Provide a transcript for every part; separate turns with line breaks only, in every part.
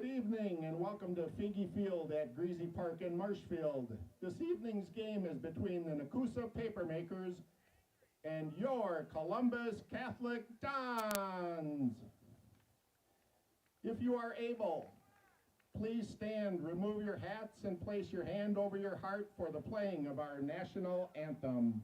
Good evening and welcome to Figgy Field at Greasy Park in Marshfield. This evening's game is between the Nekoosa Papermakers and your Columbus Catholic Dons. If you are able, please stand, remove your hats, and place your hand over your heart for the playing of our national anthem.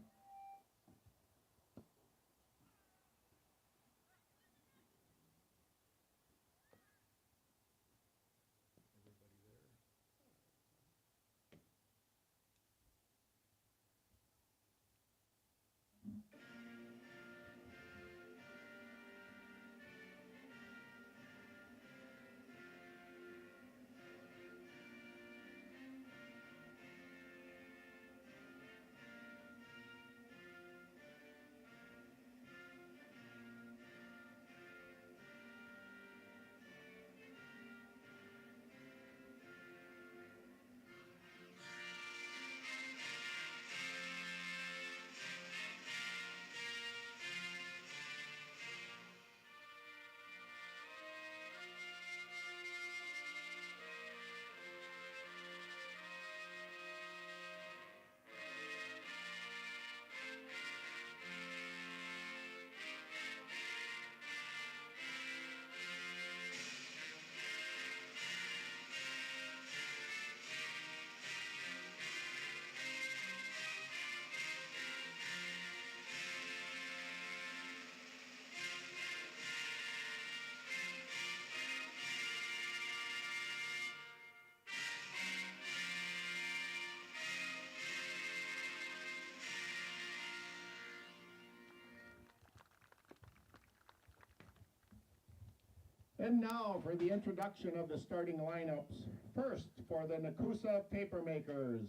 And now for the introduction of the starting lineups. First, for the Nekoosa Papermakers.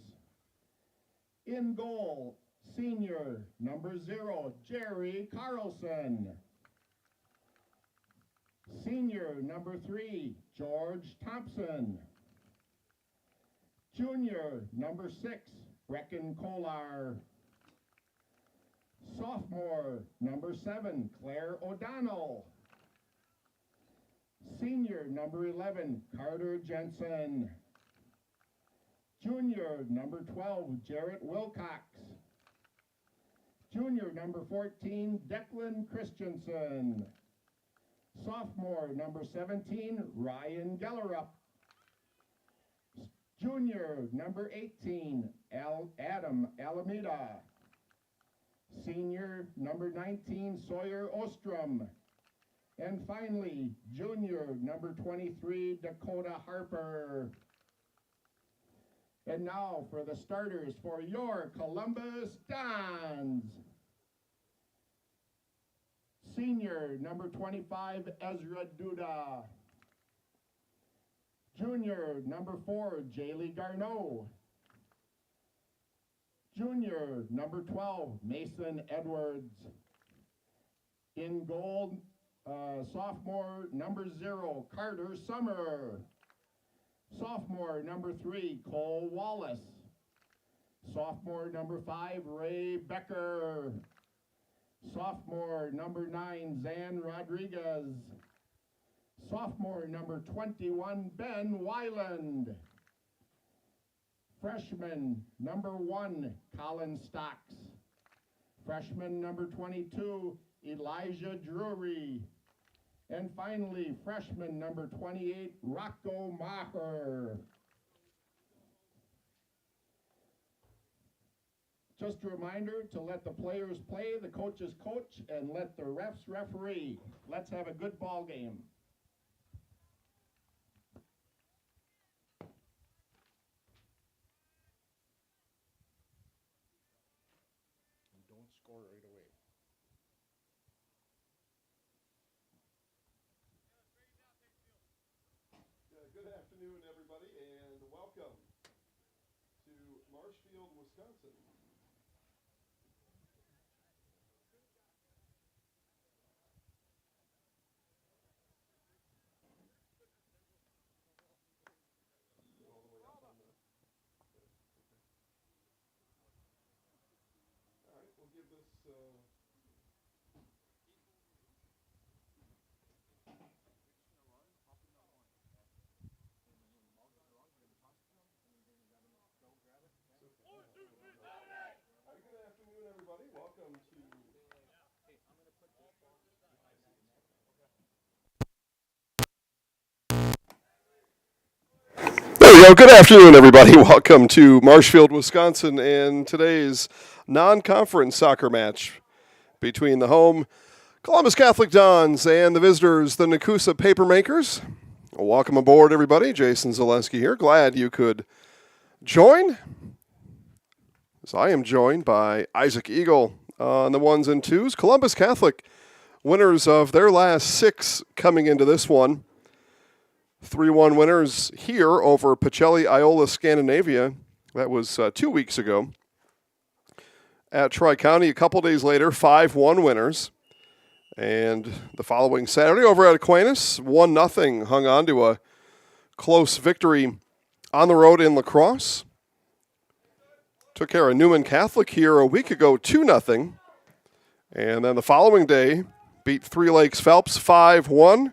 In goal, senior, number 0, Jerry Carlson. Senior, number 3, George Thompson. Junior, number 6, Brecken Kolar. Sophomore, number 7, Claire O'Donnell. Senior, number 11, Carter Jensen. Junior, number 12, Jarrett Wilcox. Junior, number 14, Declan Christensen. Sophomore, number 17, Ryan Gellerup. Junior, number 18, Adam Alameda. Senior, number 19, Sawyer Ostrom. And finally, junior, number 23, Dakota Harper. And now for the starters for your Columbus Dons. Senior, number 25, Ezra Duda. Junior, number 4, Jaylee Garneau. Junior, number 12, Mason Edwards. In goal, sophomore, number 0, Carter Summer. Sophomore, number 3, Cole Wallace. Sophomore, number 5, Ray Becker. Sophomore, number 9, Zan Rodriguez. Sophomore, number 21, Ben Weiland. Freshman, number 1, Colin Stocks. Freshman, number 22, Elijah Drury. And finally, freshman number 28, Rocco Maher. Just a reminder to let the players play, the coaches coach, and let the refs referee. Let's have a good ball game. And don't score right away.
Good afternoon, everybody, and welcome to Marshfield, Wisconsin. All the way up on the... All right, we'll give this... welcome to There we go. Good afternoon, everybody. Welcome to Marshfield, Wisconsin, and today's non-conference soccer match between the home Columbus Catholic Dons and the visitors, the Nekoosa Papermakers. Welcome aboard, everybody. Jason Zaleski here. Glad you could join. As I am joined by Isaac Eagle on the ones and twos. Columbus Catholic, winners of their last 6 coming into this one. 3-1 winners here over Pacelli Iola Scandinavia. That was 2 weeks ago. At Tri-County, a couple days later, 5-1 winners. And the following Saturday over at Aquinas, 1-0, hung on to a close victory on the road in Lacrosse. Took care of Newman Catholic here a week ago, 2-0. And then the following day, beat Three Lakes Phelps 5-1.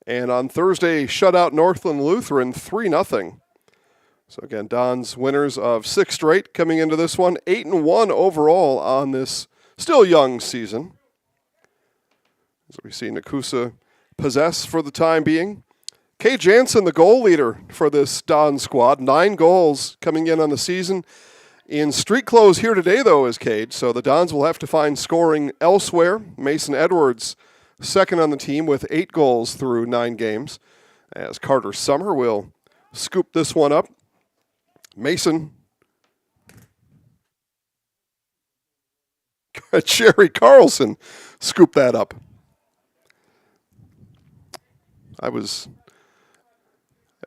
And on Thursday, shut out Northland Lutheran 3-0. So again, Dons winners of 6 straight coming into this one. 8-1 overall on this still young season. As we see Nekoosa possess for the time being. Kay Jansen, the goal leader for this Don squad. 9 goals coming in on the season. In street clothes here today, though, is Cade. So the Dons will have to find scoring elsewhere. Mason Edwards, second on the team with 8 goals through 9 games. As Carter Summer will scoop this one up. Mason. Jerry Carlson scooped that up.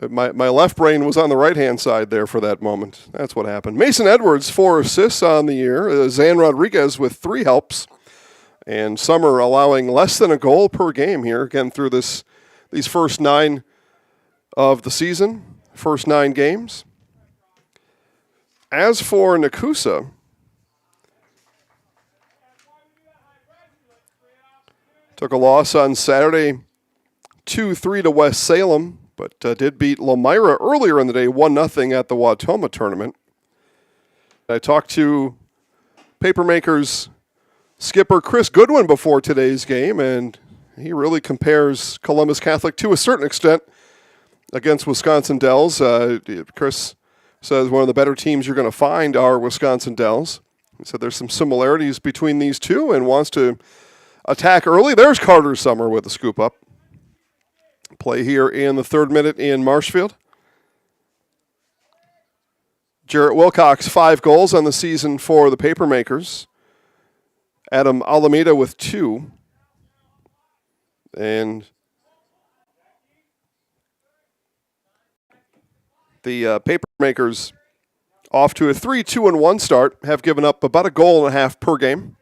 My left brain was on the right-hand side there for that moment. That's what happened. Mason Edwards, 4 assists on the year. Zan Rodriguez with 3 helps. And Summer allowing less than a goal per game here, again, through these first 9 of the season, first 9 games. As for Nekoosa, took a loss on Saturday, 2-3 to West Salem, but did beat Lomira earlier in the day, 1-0 at the Wautoma tournament. I talked to Papermakers skipper Chris Goodwin before today's game, and he really compares Columbus Catholic to a certain extent against Wisconsin Dells. Chris says one of the better teams you're going to find are Wisconsin Dells. He said there's some similarities between these two and wants to attack early. There's Carter Summer with the scoop up. Play here in the 3rd minute in Marshfield. Jarrett Wilcox, 5 goals on the season for the Papermakers. Adam Alameda with 2. And the Papermakers off to a 3-2-1 start, have given up about a goal and a half per game.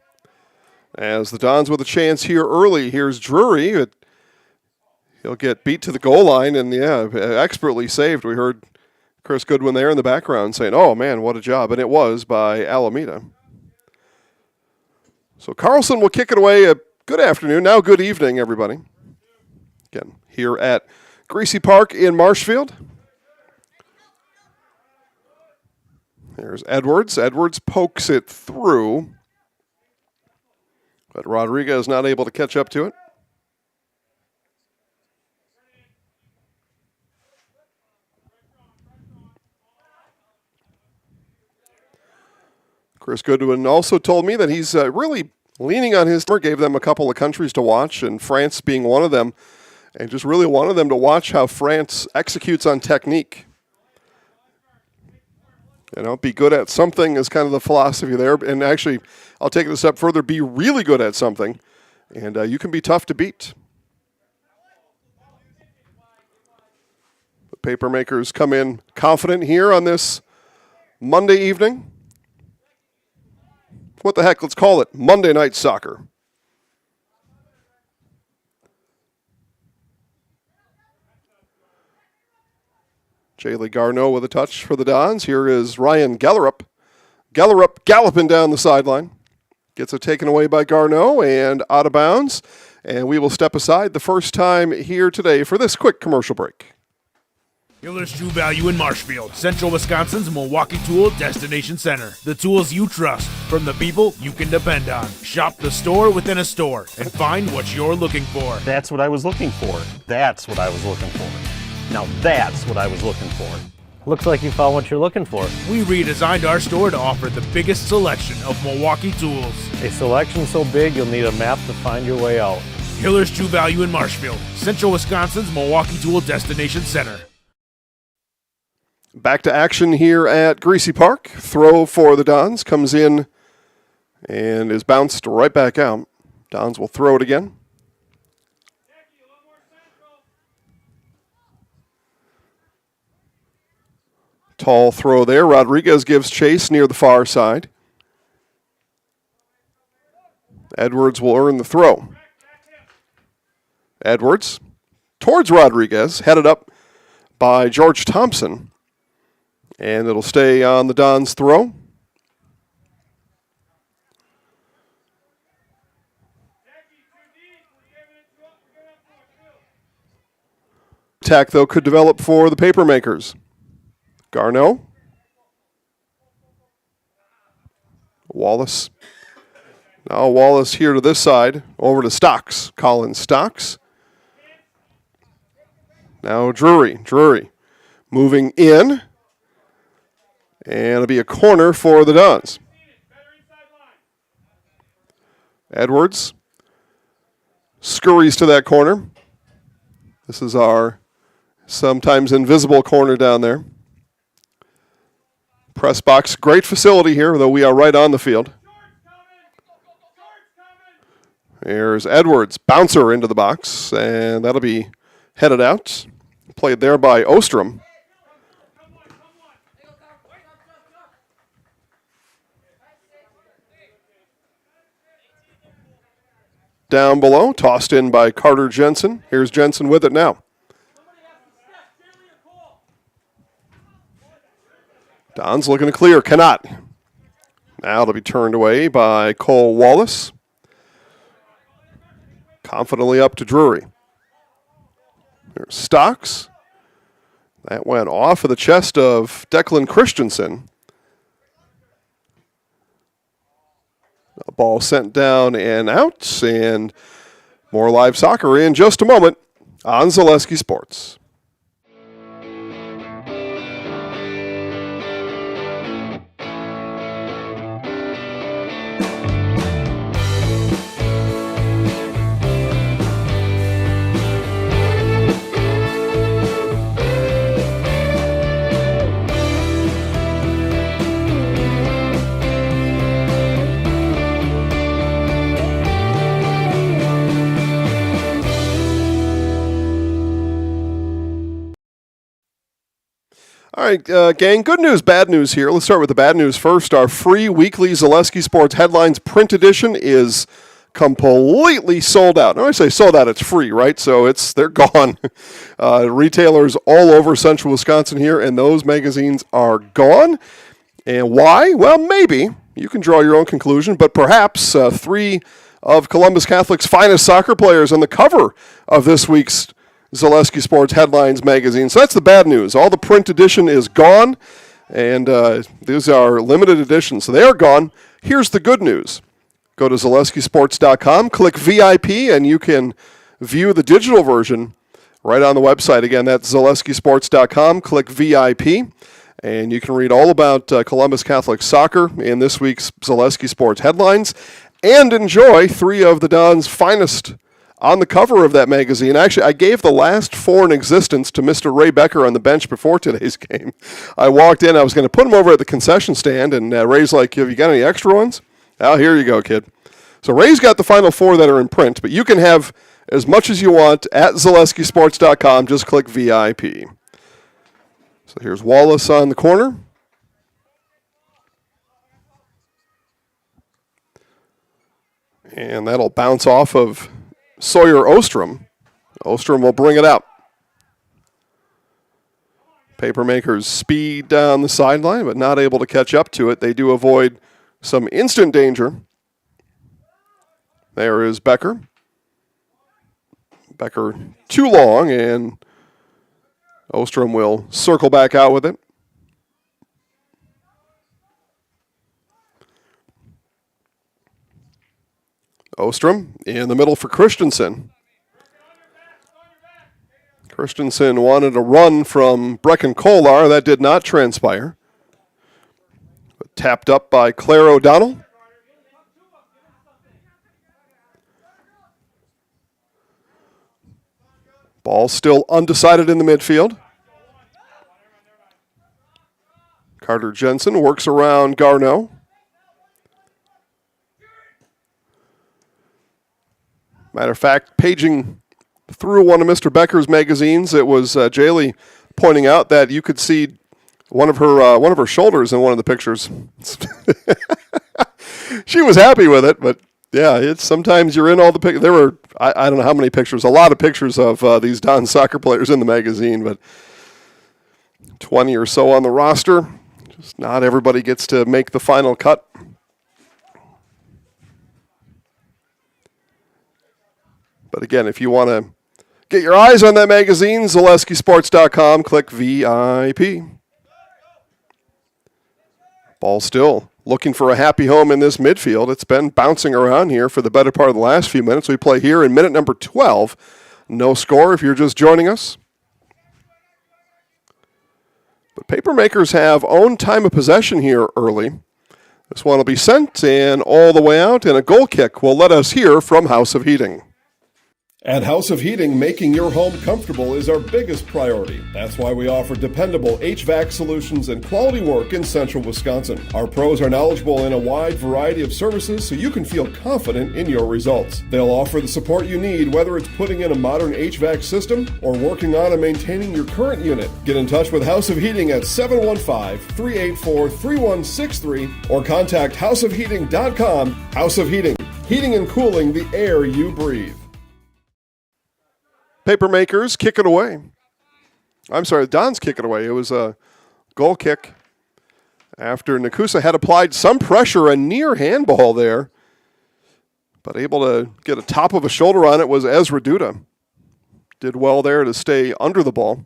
As the Dons with a chance here early. Here's Drury. He'll get beat to the goal line, and expertly saved. We heard Chris Goodwin there in the background saying, oh man, what a job. And it was by Alameda. So Carlson will kick it away. Good afternoon, now good evening, everybody. Again, here at Greasy Park in Marshfield. There's Edwards. Edwards pokes it through, but Rodriguez not able to catch up to it. Chris Goodwin also told me that he's really leaning on his team. Gave them a couple of countries to watch, and France being one of them, and just really wanted them to watch how France executes on technique. Be good at something is kind of the philosophy there. And actually, I'll take it a step further, be really good at something, and you can be tough to beat. The Papermakers come in confident here on this Monday evening. What the heck, let's call it Monday Night Soccer. Jaylee Garneau with a touch for the Dons. Here is Ryan Gellerup. Gellerup galloping down the sideline. Gets it taken away by Garneau and out of bounds. And we will step aside the first time here today for this quick commercial break.
Hiller's True Value in Marshfield, Central Wisconsin's Milwaukee Tool Destination Center. The tools you trust from the people you can depend on. Shop the store within a store and find what you're looking for.
That's what I was looking for. That's what I was looking for. Now that's what I was looking for.
Looks like you found what you're looking for.
We redesigned our store to offer the biggest selection of Milwaukee tools.
A selection so big you'll need a map to find your way out.
Hiller's True Value in Marshfield, Central Wisconsin's Milwaukee Tool Destination Center.
Back to action here at Greasy Park. Throw for the Dons comes in and is bounced right back out. Dons will throw it again. Tall throw there. Rodriguez gives chase near the far side. Edwards will earn the throw. Edwards towards Rodriguez, headed up by George Thompson. And it'll stay on the Dons' throw. Attack, though, could develop for the Papermakers. Garneau. Wallace. Now Wallace here to this side, over to Stocks. Colin Stocks. Now Drury. Drury moving in. And it'll be a corner for the Dons. Edwards scurries to that corner. This is our sometimes invisible corner down there. Press box, great facility here, though we are right on the field. Here's Edwards, bouncer into the box, and that'll be headed out. Played there by Ostrom. Down below, tossed in by Carter Jensen. Here's Jensen with it now. Don's looking to clear, cannot. Now it'll be turned away by Cole Wallace. Confidently up to Drury. There's Stocks. That went off of the chest of Declan Christensen. A ball sent down and out, and more live soccer in just a moment on Zaleski Sports. All right, gang, good news, bad news here. Let's start with the bad news first. Our free weekly Zaleski Sports Headlines print edition is completely sold out. Now, when I say sold out, it's free, right? So they're gone. Retailers all over central Wisconsin here, and those magazines are gone. And why? Well, maybe. You can draw your own conclusion, but perhaps three of Columbus Catholic's finest soccer players on the cover of this week's Zaleski Sports Headlines magazine. So that's the bad news. All the print edition is gone, and these are limited editions, so they are gone. Here's the good news. Go to ZaleskiSports.com, click VIP, and you can view the digital version right on the website. Again, that's ZaleskiSports.com, click VIP, and you can read all about Columbus Catholic soccer in this week's Zaleski Sports Headlines, and enjoy three of the Don's finest on the cover of that magazine. Actually, I gave the last four in existence to Mr. Ray Becker on the bench before today's game. I walked in, I was going to put him over at the concession stand, and Ray's like, have you got any extra ones? Oh, here you go, kid. So Ray's got the final four that are in print, but you can have as much as you want at ZaleskiSports.com. Just click VIP. So here's Wallace on the corner. And that'll bounce off of Sawyer Ostrom. Ostrom will bring it out. Papermakers speed down the sideline, but not able to catch up to it. They do avoid some instant danger. There is Becker. Becker too long, and Ostrom will circle back out with it. Ostrom in the middle for Christensen. Christensen wanted a run from Brecken Kolar. That did not transpire. But tapped up by Claire O'Donnell. Ball still undecided in the midfield. Carter Jensen works around Garneau. Matter of fact, paging through one of Mr. Becker's magazines, it was Jaylee pointing out that you could see one of her shoulders in one of the pictures. She was happy with it, but yeah, it's sometimes you're in all the pictures. There were I don't know how many pictures, a lot of pictures of these Don soccer players in the magazine, but 20 or so on the roster. Just not everybody gets to make the final cut. But again, if you want to get your eyes on that magazine, ZaleskiSports.com, click VIP. Ball still looking for a happy home in this midfield. It's been bouncing around here for the better part of the last few minutes. We play here in minute number 12. No score if you're just joining us. But Papermakers have owned time of possession here early. This one will be sent and all the way out, and a goal kick will let us hear from House of Heating.
At House of Heating, making your home comfortable is our biggest priority. That's why we offer dependable HVAC solutions and quality work in central Wisconsin. Our pros are knowledgeable in a wide variety of services so you can feel confident in your results. They'll offer the support you need, whether it's putting in a modern HVAC system or working on and maintaining your current unit. Get in touch with House of Heating at 715-384-3163 or contact houseofheating.com. House of Heating, heating and cooling the air you breathe.
Papermakers kick it away. I'm sorry, Don's kick it away. It was a goal kick after Nekoosa had applied some pressure, a near handball there, but able to get a top of a shoulder on it was Ezra Duda. Did well there to stay under the ball.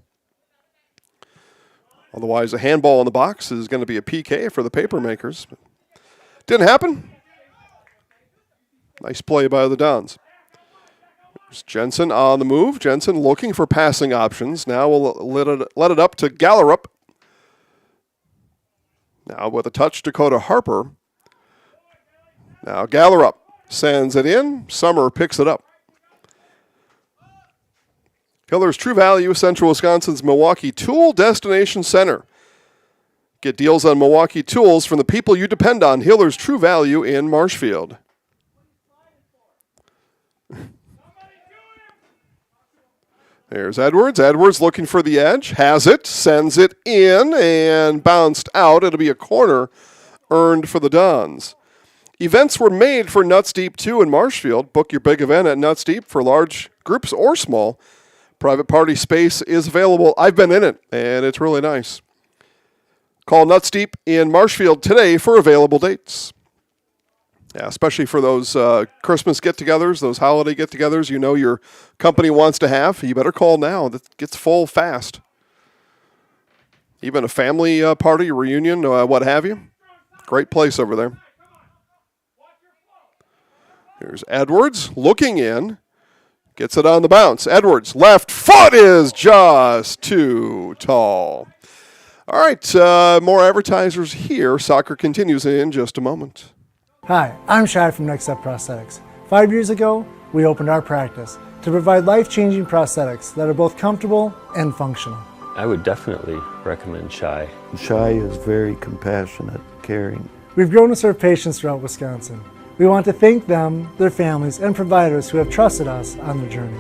Otherwise, a handball in the box is going to be a PK for the Papermakers. Didn't happen. Nice play by the Dons. Jensen on the move. Jensen looking for passing options. Now we'll let it up to Gallerup. Now with a touch, Dakota Harper. Now Gallerup sends it in. Summer picks it up. Hiller's True Value, Central Wisconsin's Milwaukee Tool Destination Center. Get deals on Milwaukee tools from the people you depend on. Hiller's True Value in Marshfield. There's Edwards. Edwards looking for the edge. Has it. Sends it in and bounced out. It'll be a corner earned for the Dons. Events were made for Nuts Deep 2 in Marshfield. Book your big event at Nuts Deep for large groups or small. Private party space is available. I've been in it, and it's really nice. Call Nuts Deep in Marshfield today for available dates. Yeah, especially for those Christmas get-togethers, those holiday get-togethers you know your company wants to have. You better call now. That gets full fast. Even a family party, reunion, what have you. Great place over there. Here's Edwards looking in. Gets it on the bounce. Edwards, left foot is just too tall. All right, more advertisers here. Soccer continues in just a moment.
Hi, I'm Shad from Next Step Prosthetics. 5 years ago, we opened our practice to provide life-changing prosthetics that are both comfortable and functional.
I would definitely recommend Shai.
Shai is very compassionate, caring.
We've grown to serve patients throughout Wisconsin. We want to thank them, their families, and providers who have trusted us on their journey.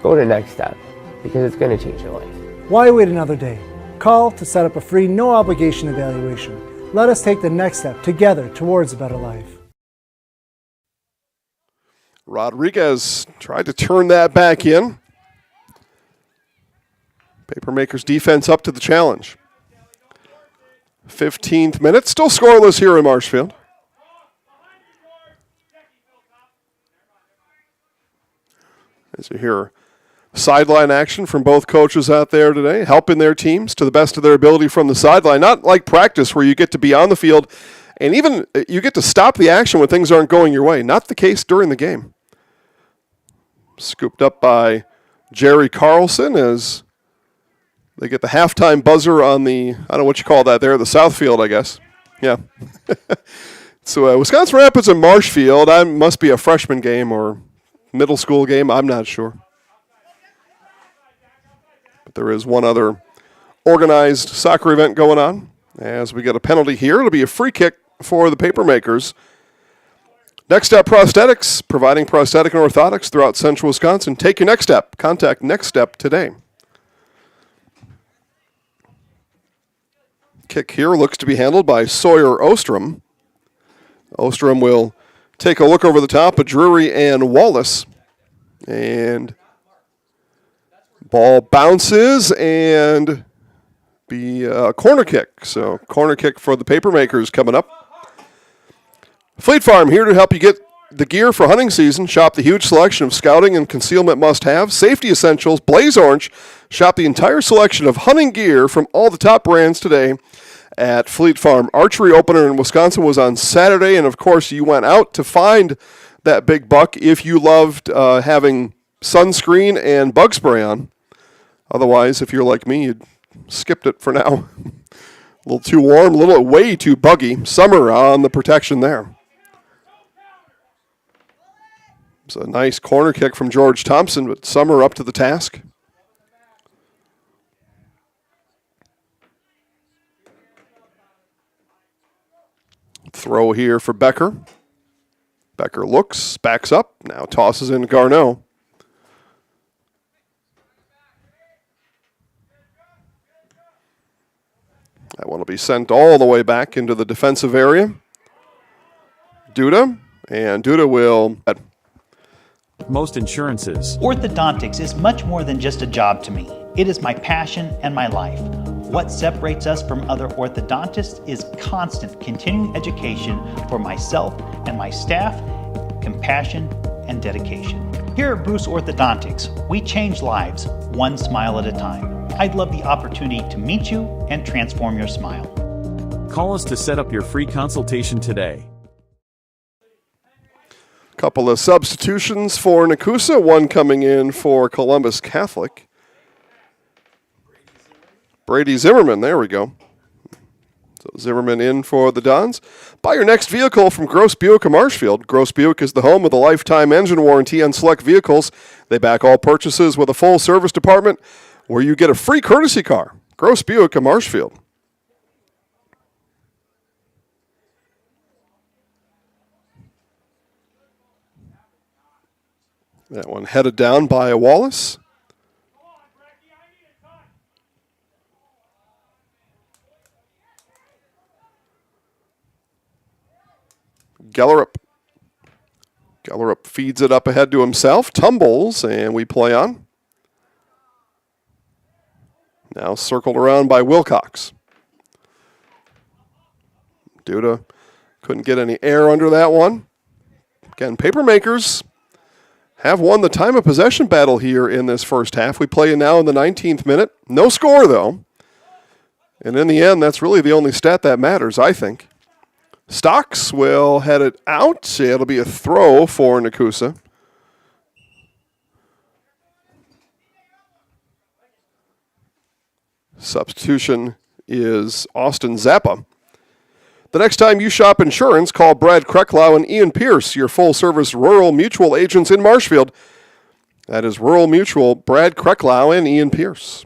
Go to Next Step because it's going to change your life.
Why wait another day? Call to set up a free, no-obligation evaluation. Let us take the next step together towards a better life.
Rodriguez tried to turn that back in. Papermakers defense up to the challenge. 15th minute, still scoreless here in Marshfield. As you hear sideline action from both coaches out there today, helping their teams to the best of their ability from the sideline. Not like practice where you get to be on the field and even you get to stop the action when things aren't going your way. Not the case during the game. Scooped up by Jerry Carlson as they get the halftime buzzer on the, I don't know what you call that there, the south field, I guess. Yeah. So Wisconsin Rapids and Marshfield, I must be a freshman game or middle school game. I'm not sure. But there is one other organized soccer event going on. As we get a penalty here, it'll be a free kick for the Papermakers. Next Step Prosthetics, providing prosthetic and orthotics throughout central Wisconsin. Take your next step. Contact Next Step today. Kick here looks to be handled by Sawyer Ostrom. Ostrom will take a look over the top of Drury and Wallace. And ball bounces and be a corner kick. So corner kick for the Papermakers coming up. Fleet Farm here to help you get the gear for hunting season. Shop the huge selection of scouting and concealment must-have, safety essentials, Blaze Orange. Shop the entire selection of hunting gear from all the top brands today at Fleet Farm. Archery opener in Wisconsin was on Saturday, and of course you went out to find that big buck if you loved having sunscreen and bug spray on. Otherwise, if you're like me, you'd skipped it for now. A little too warm, a little way too buggy. Summer on the protection there. It's a nice corner kick from George Thompson, but Summer up to the task. Throw here for Becker. Becker looks, backs up, now tosses in Garneau. That one will be sent all the way back into the defensive area. Duda, and Duda will...
Most insurances.
Orthodontics is much more than just a job to me. It is my passion and my life. What separates us from other orthodontists is constant continuing education for myself and my staff, compassion and dedication. Here at Bruce Orthodontics, we change lives one smile at a time. I'd love the opportunity to meet you and transform your smile.
Call us to set up your free consultation today.
Couple of substitutions for Nekoosa, one coming in for Columbus Catholic. Brady Zimmerman, there we go. So Zimmerman in for the Dons. Buy your next vehicle from Gross Buick of Marshfield. Gross Buick is the home of the lifetime engine warranty on select vehicles. They back all purchases with a full service department where you get a free courtesy car. Gross Buick of Marshfield. That one headed down by Wallace. Gellerup. Gellerup feeds it up ahead to himself, tumbles, and we play on. Now circled around by Wilcox. Duda couldn't get any air under that one. Again, Papermakers have won the time of possession battle here in this first half. We play now in the 19th minute. No score, though. And in the end, that's really the only stat that matters, I think. Stocks will head it out. It'll be a throw for Nekoosa. Substitution is Austin Zappa. The next time you shop insurance, call Brad Krecklau and Ian Pierce, your full-service rural mutual agents in Marshfield. That is Rural Mutual, Brad Krecklau and Ian Pierce.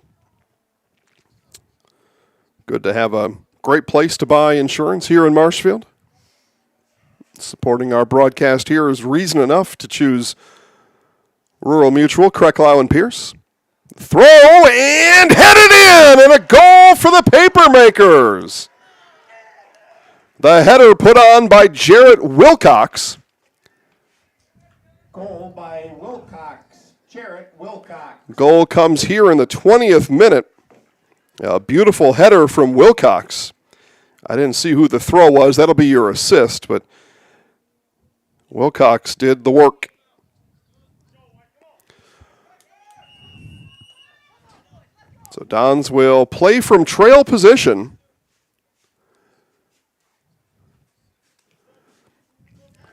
Good to have a great place to buy insurance here in Marshfield. Supporting our broadcast here is reason enough to choose Rural Mutual, Krecklau and Pierce. Throw and headed in, and a goal for the Papermakers. The header put on by Jarrett Wilcox.
Goal by Wilcox, Jarrett Wilcox.
Goal comes here in the 20th minute. A beautiful header from Wilcox. I didn't see who the throw was. That'll be your assist, but Wilcox did the work. So Dons will play from trail position.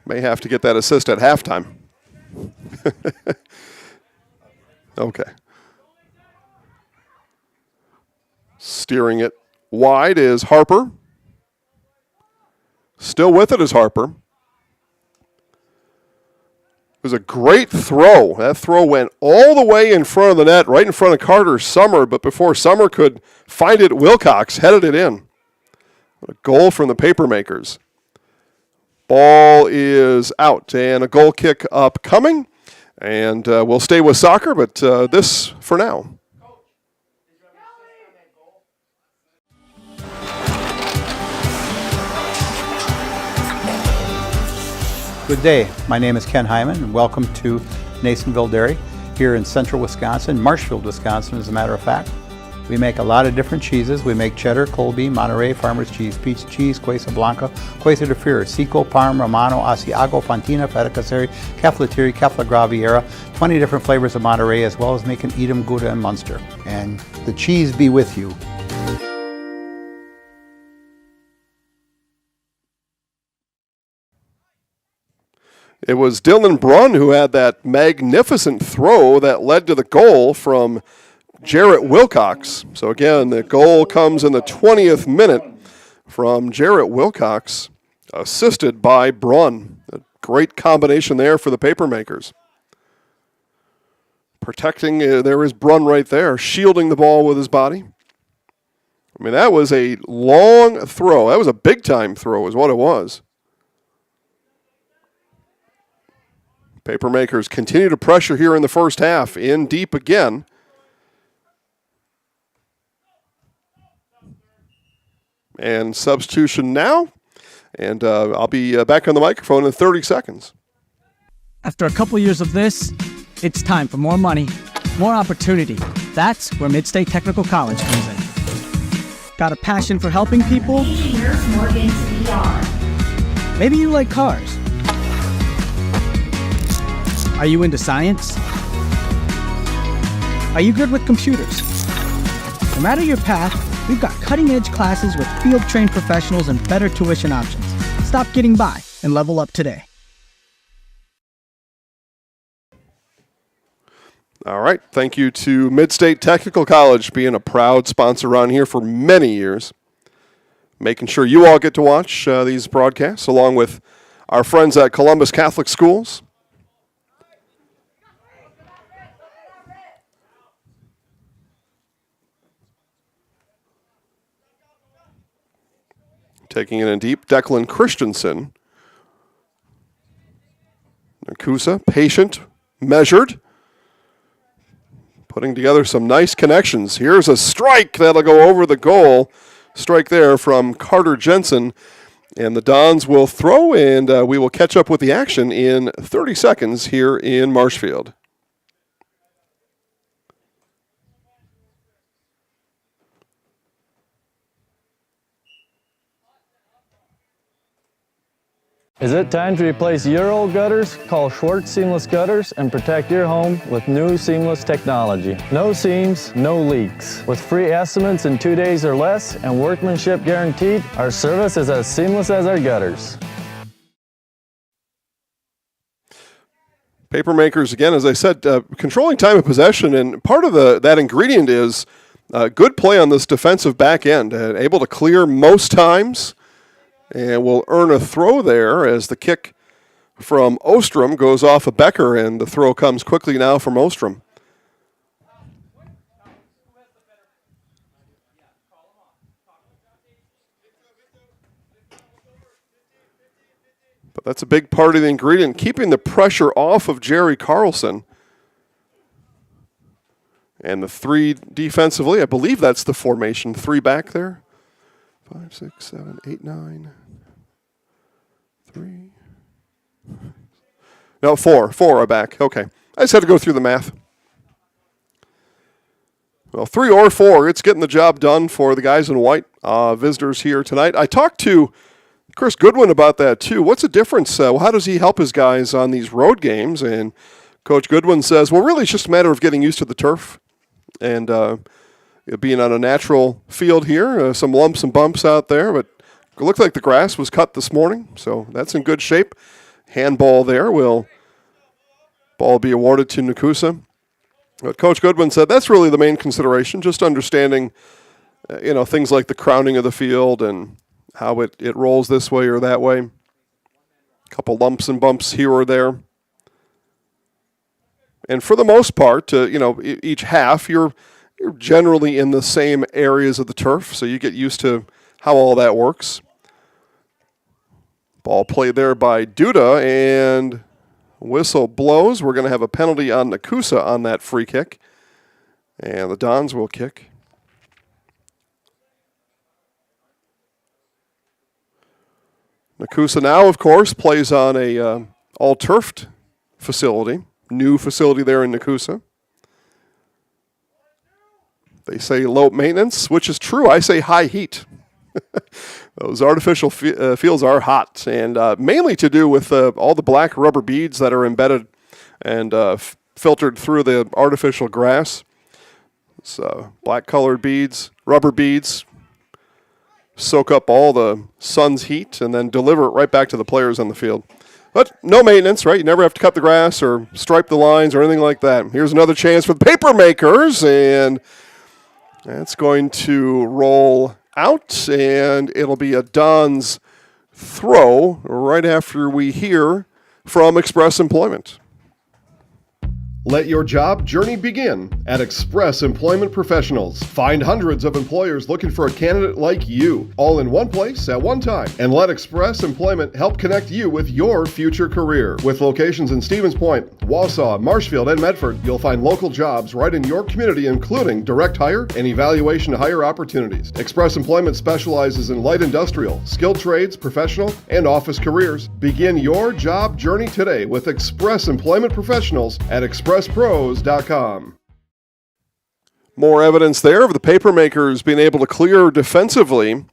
May have to get that assist at halftime. Okay. Steering it wide is Harper. Still with it is Harper. It was a great throw. That throw went all the way in front of the net, right in front of Carter Summer, but before Summer could find it, Wilcox headed it in. What a goal from the Papermakers. Ball is out, and a goal kick upcoming. And we'll stay with soccer, but this for now.
Good day. My name is Ken Hyman, and welcome to Nasonville Dairy here in central Wisconsin, Marshfield, Wisconsin, as a matter of fact. We make a lot of different cheeses. We make cheddar, Colby, Monterey, Farmer's Cheese, Pizza Cheese, Quesa Blanca, Quesa de Freer, Seco, Parm, Romano, Asiago, Fontina, Feta Caseri, Caflateri, Cafla Graviera, 20 different flavors of Monterey, as well as making Edam, Gouda, and Munster. And the cheese be with you.
It was Dylan Brunn who had that magnificent throw that led to the goal from Jarrett Wilcox. So again, the goal comes in the 20th minute from Jarrett Wilcox, assisted by Brunn. A great combination there for the Papermakers. Protecting, there is Brunn right there, shielding the ball with his body. I mean, that was a long throw. That was a big-time throw is what it was. Papermakers continue to pressure here in the first half. In deep again. And substitution now. And I'll be back on the microphone in 30 seconds.
After a couple years of this, it's time for more money, more opportunity. That's where Midstate Technical College comes in. Got a passion for helping people? Maybe you like cars. Are you into science? Are you good with computers? No matter your path, we've got cutting-edge classes with field-trained professionals and better tuition options. Stop getting by and level up today.
All right. Thank you to Midstate Technical College being a proud sponsor around here for many years. Making sure you all get to watch these broadcasts along with our friends at Columbus Catholic Schools. Taking it in deep, Declan Christensen. Nekoosa, patient, measured. Putting together some nice connections. Here's a strike that'll go over the goal. Strike there from Carter Jensen. And the Dons will throw, and we will catch up with the action in 30 seconds here in Marshfield.
Is it time to replace your old gutters? Call Schwartz Seamless Gutters and protect your home with new seamless technology. No seams, no leaks. With free estimates in 2 days or less and workmanship guaranteed, our service is as seamless as our gutters.
Papermakers, again, as I said, controlling time of possession, and part of that ingredient is good play on this defensive back end, able to clear most times. And we'll earn a throw there as the kick from Ostrom goes off of Becker, and the throw comes quickly now from Ostrom. But that's a big part of the ingredient, keeping the pressure off of Jerry Carlson. And the three defensively, I believe that's the formation. Three back there. 5, 6, 7, 8, 9. 3. No, 4. 4 are back. Okay. I just had to go through the math. Well, 3 or 4, it's getting the job done for the guys in white, visitors here tonight. I talked to Chris Goodwin about that, too. What's the difference? How does he help his guys on these road games? And Coach Goodwin says, well, really, it's just a matter of getting used to the turf. And it being on a natural field here. Some lumps and bumps out there, but it looked like the grass was cut this morning, so that's in good shape. Handball there. Will ball be awarded to Nekoosa? But Coach Goodwin said that's really the main consideration, just understanding things like the crowning of the field and how it rolls this way or that way. A couple lumps and bumps here or there. And for the most part, each half, you're generally in the same areas of the turf, so you get used to how all that works. Ball played there by Duda, and whistle blows. We're going to have a penalty on Nekoosa on that free kick, and the Dons will kick. Nekoosa now, of course, plays on a all-turfed facility. New facility there in Nekoosa. They say low maintenance, which is true. I say high heat. Those artificial fields are hot, and mainly to do with all the black rubber beads that are embedded and filtered through the artificial grass. So black-colored beads, rubber beads, soak up all the sun's heat and then deliver it right back to the players on the field. But no maintenance, right? You never have to cut the grass or stripe the lines or anything like that. Here's another chance for the paper makers, and that's going to roll out, and it'll be a Don's throw right after we hear from Express Employment.
Let your job journey begin at Express Employment Professionals. Find hundreds of employers looking for a candidate like you, all in one place at one time. And let Express Employment help connect you with your future career. With locations in Stevens Point, Wausau, Marshfield, and Medford, you'll find local jobs right in your community, including direct hire and evaluation to hire opportunities. Express Employment specializes in light industrial, skilled trades, professional, and office careers. Begin your job journey today with Express Employment Professionals at expresspros.com.
More evidence there of the papermakers being able to clear defensively.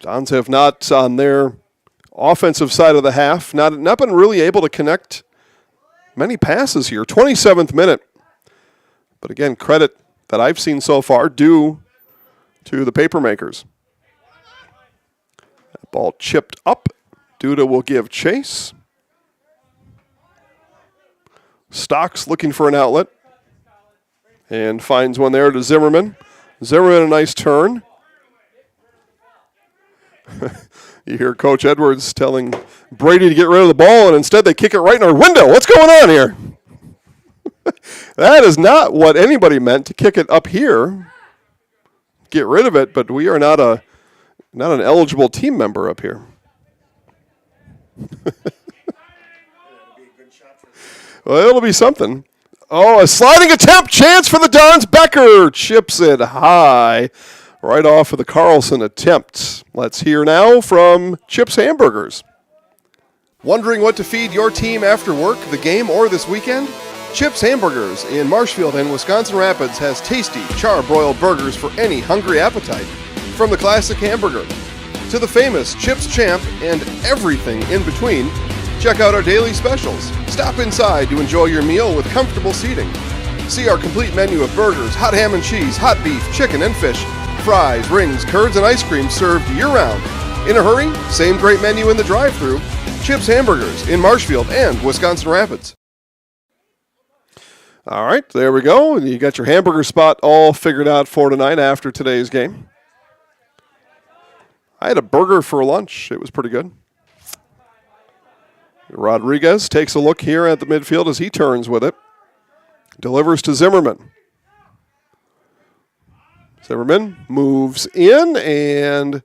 Dons have not, on their offensive side of the half, not been really able to connect many passes here. 27th minute. But again, credit that I've seen so far due to the papermakers. That ball chipped up. Duda will give chase. Stocks looking for an outlet and finds one there to Zimmerman. Zimmerman, a nice turn. You hear Coach Edwards telling Brady to get rid of the ball, and instead they kick it right in our window. What's going on here? That is not what anybody meant, to kick it up here. Get rid of it, but we are not an eligible team member up here. Well, it'll be something. Oh, a sliding attempt. Chance for the Dons. Becker chips it high right off of the Carlson attempt. Let's hear now from Chip's Hamburgers. Wondering what to feed your team after work, the game, or this weekend? Chip's Hamburgers in Marshfield and Wisconsin Rapids has tasty, char-broiled burgers for any hungry appetite. From the classic hamburger to the famous Chips Champ and everything in between, check out our daily specials. Stop inside to enjoy your meal with comfortable seating. See our complete menu of burgers, hot ham and cheese, hot beef, chicken and fish, fries, rings, curds, and ice cream served year-round. In a hurry? Same great menu in the drive-thru. Chip's Hamburgers in Marshfield and Wisconsin Rapids. All right, there we go. You got your hamburger spot all figured out for tonight after today's game. I had a burger for lunch. It was pretty good. Rodriguez takes a look here at the midfield as he turns with it. Delivers to Zimmerman. Zimmerman moves in, and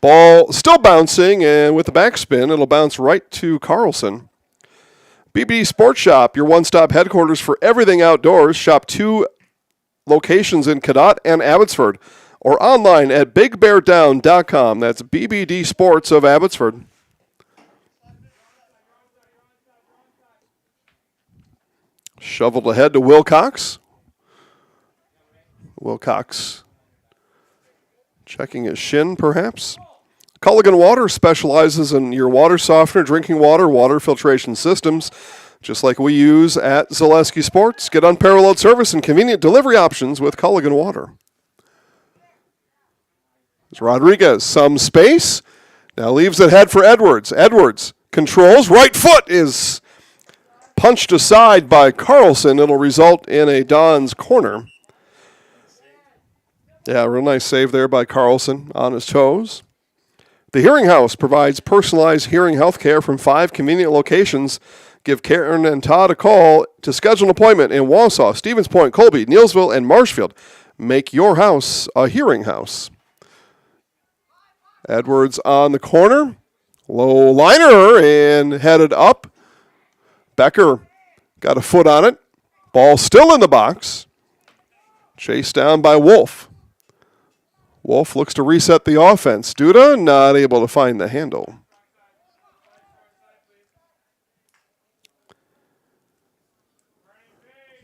ball still bouncing, and with the backspin, it'll bounce right to Carlson. BBD Sports Shop, your one-stop headquarters for everything outdoors. Shop 2 locations in Cadott and Abbotsford, or online at bigbeardown.com. That's BBD Sports of Abbotsford. Shoveled ahead to Wilcox. Wilcox checking his shin, perhaps. Culligan Water specializes in your water softener, drinking water, water filtration systems. just like we use at Zaleski Sports. Get unparalleled service and convenient delivery options with Culligan Water. There's Rodriguez, some space. Now leaves it head for Edwards. Edwards controls. Right foot is punched aside by Carlson. It'll result in a Don's corner. Yeah, real nice save there by Carlson on his toes. The Hearing House provides personalized hearing health care from 5 convenient locations. Give Karen and Todd a call to schedule an appointment in Wausau, Stevens Point, Colby, Neillsville, and Marshfield. Make your house a hearing house. Edwards on the corner. Low liner and headed up. Becker got a foot on it. Ball still in the box. Chased down by Wolf. Wolf looks to reset the offense. Duda not able to find the handle.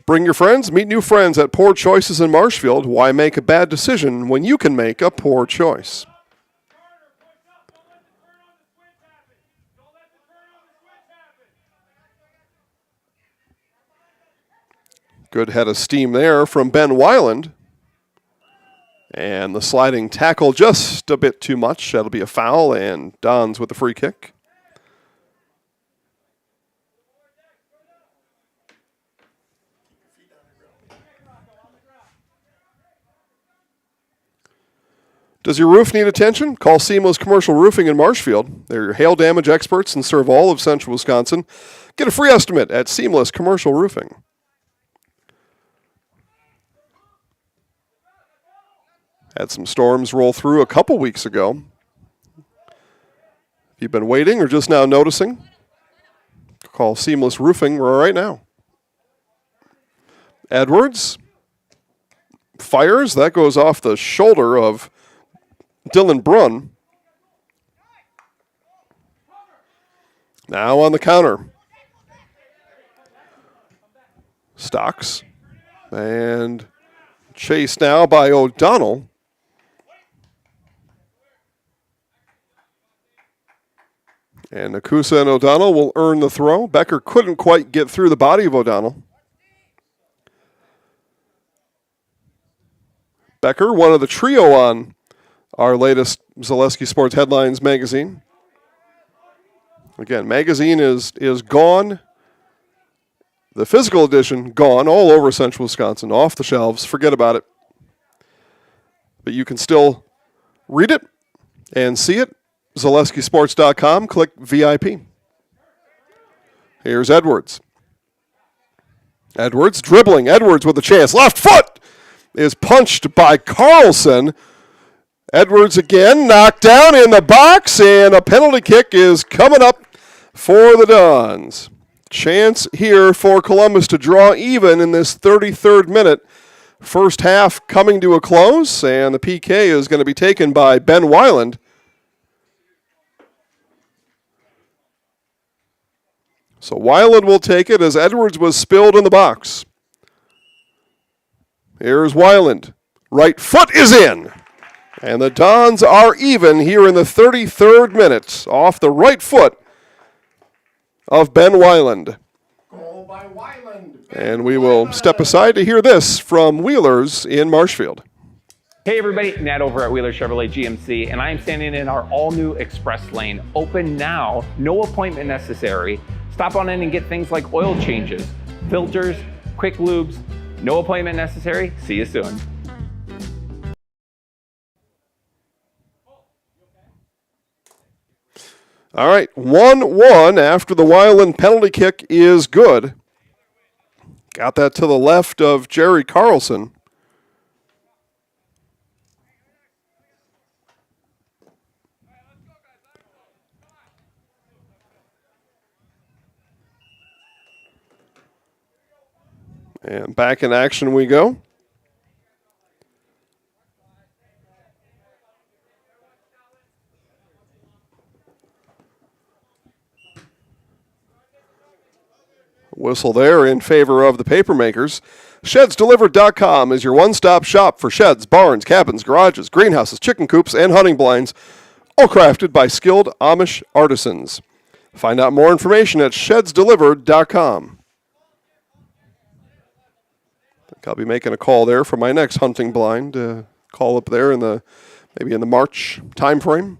Bring your friends, meet new friends at Poor Choices in Marshfield. Why make a bad decision when you can make a poor choice? Good head of steam there from Ben Weiland. And the sliding tackle just a bit too much. That'll be a foul, and Dons with the free kick. Does your roof need attention? Call Seamless Commercial Roofing in Marshfield. They're your hail damage experts and serve all of central Wisconsin. Get a free estimate at Seamless Commercial Roofing. Had some storms roll through a couple weeks ago. If you've been waiting or just now noticing, call Seamless Roofing right now. Edwards fires. That goes off the shoulder of Dylan Brunn. Now on the counter. Stocks. And chased now by O'Donnell. And Nekoosa and O'Donnell will earn the throw. Becker couldn't quite get through the body of O'Donnell. Becker, one of the trio on our latest Zaleski Sports Headlines magazine. Again, magazine is gone. The physical edition gone all over central Wisconsin, off the shelves. Forget about it. But you can still read it and see it. ZaleskiSports.com, click VIP. Here's Edwards. Edwards dribbling. Edwards with a chance. Left foot is punched by Carlson. Edwards again knocked down in the box, and a penalty kick is coming up for the Dons. Chance here for Columbus to draw even in this 33rd minute. First half coming to a close, and the PK is going to be taken by Ben Weiland. So Weiland will take it as Edwards was spilled in the box. Here's Weiland. Right foot is in. And the Dons are even here in the 33rd minute off the right foot of Ben Weiland.
Goal by Weiland.
And we will step aside to hear this from Wheelers in Marshfield.
Hey everybody, Nat over at Wheeler Chevrolet GMC, and I am standing in our all-new Express Lane. Open now, no appointment necessary. Stop on in and get things like oil changes, filters, quick lubes. No appointment necessary. See you soon.
All right, 1-1 after the Weiland penalty kick is good. Got that to the left of Jerry Carlson. And back in action we go. Whistle there in favor of the Papermakers. ShedsDelivered.com is your one-stop shop for sheds, barns, cabins, garages, greenhouses, chicken coops, and hunting blinds, all crafted by skilled Amish artisans. Find out more information at shedsdelivered.com. I think I'll be making a call there for my next hunting blind. Call up there maybe in the March time frame.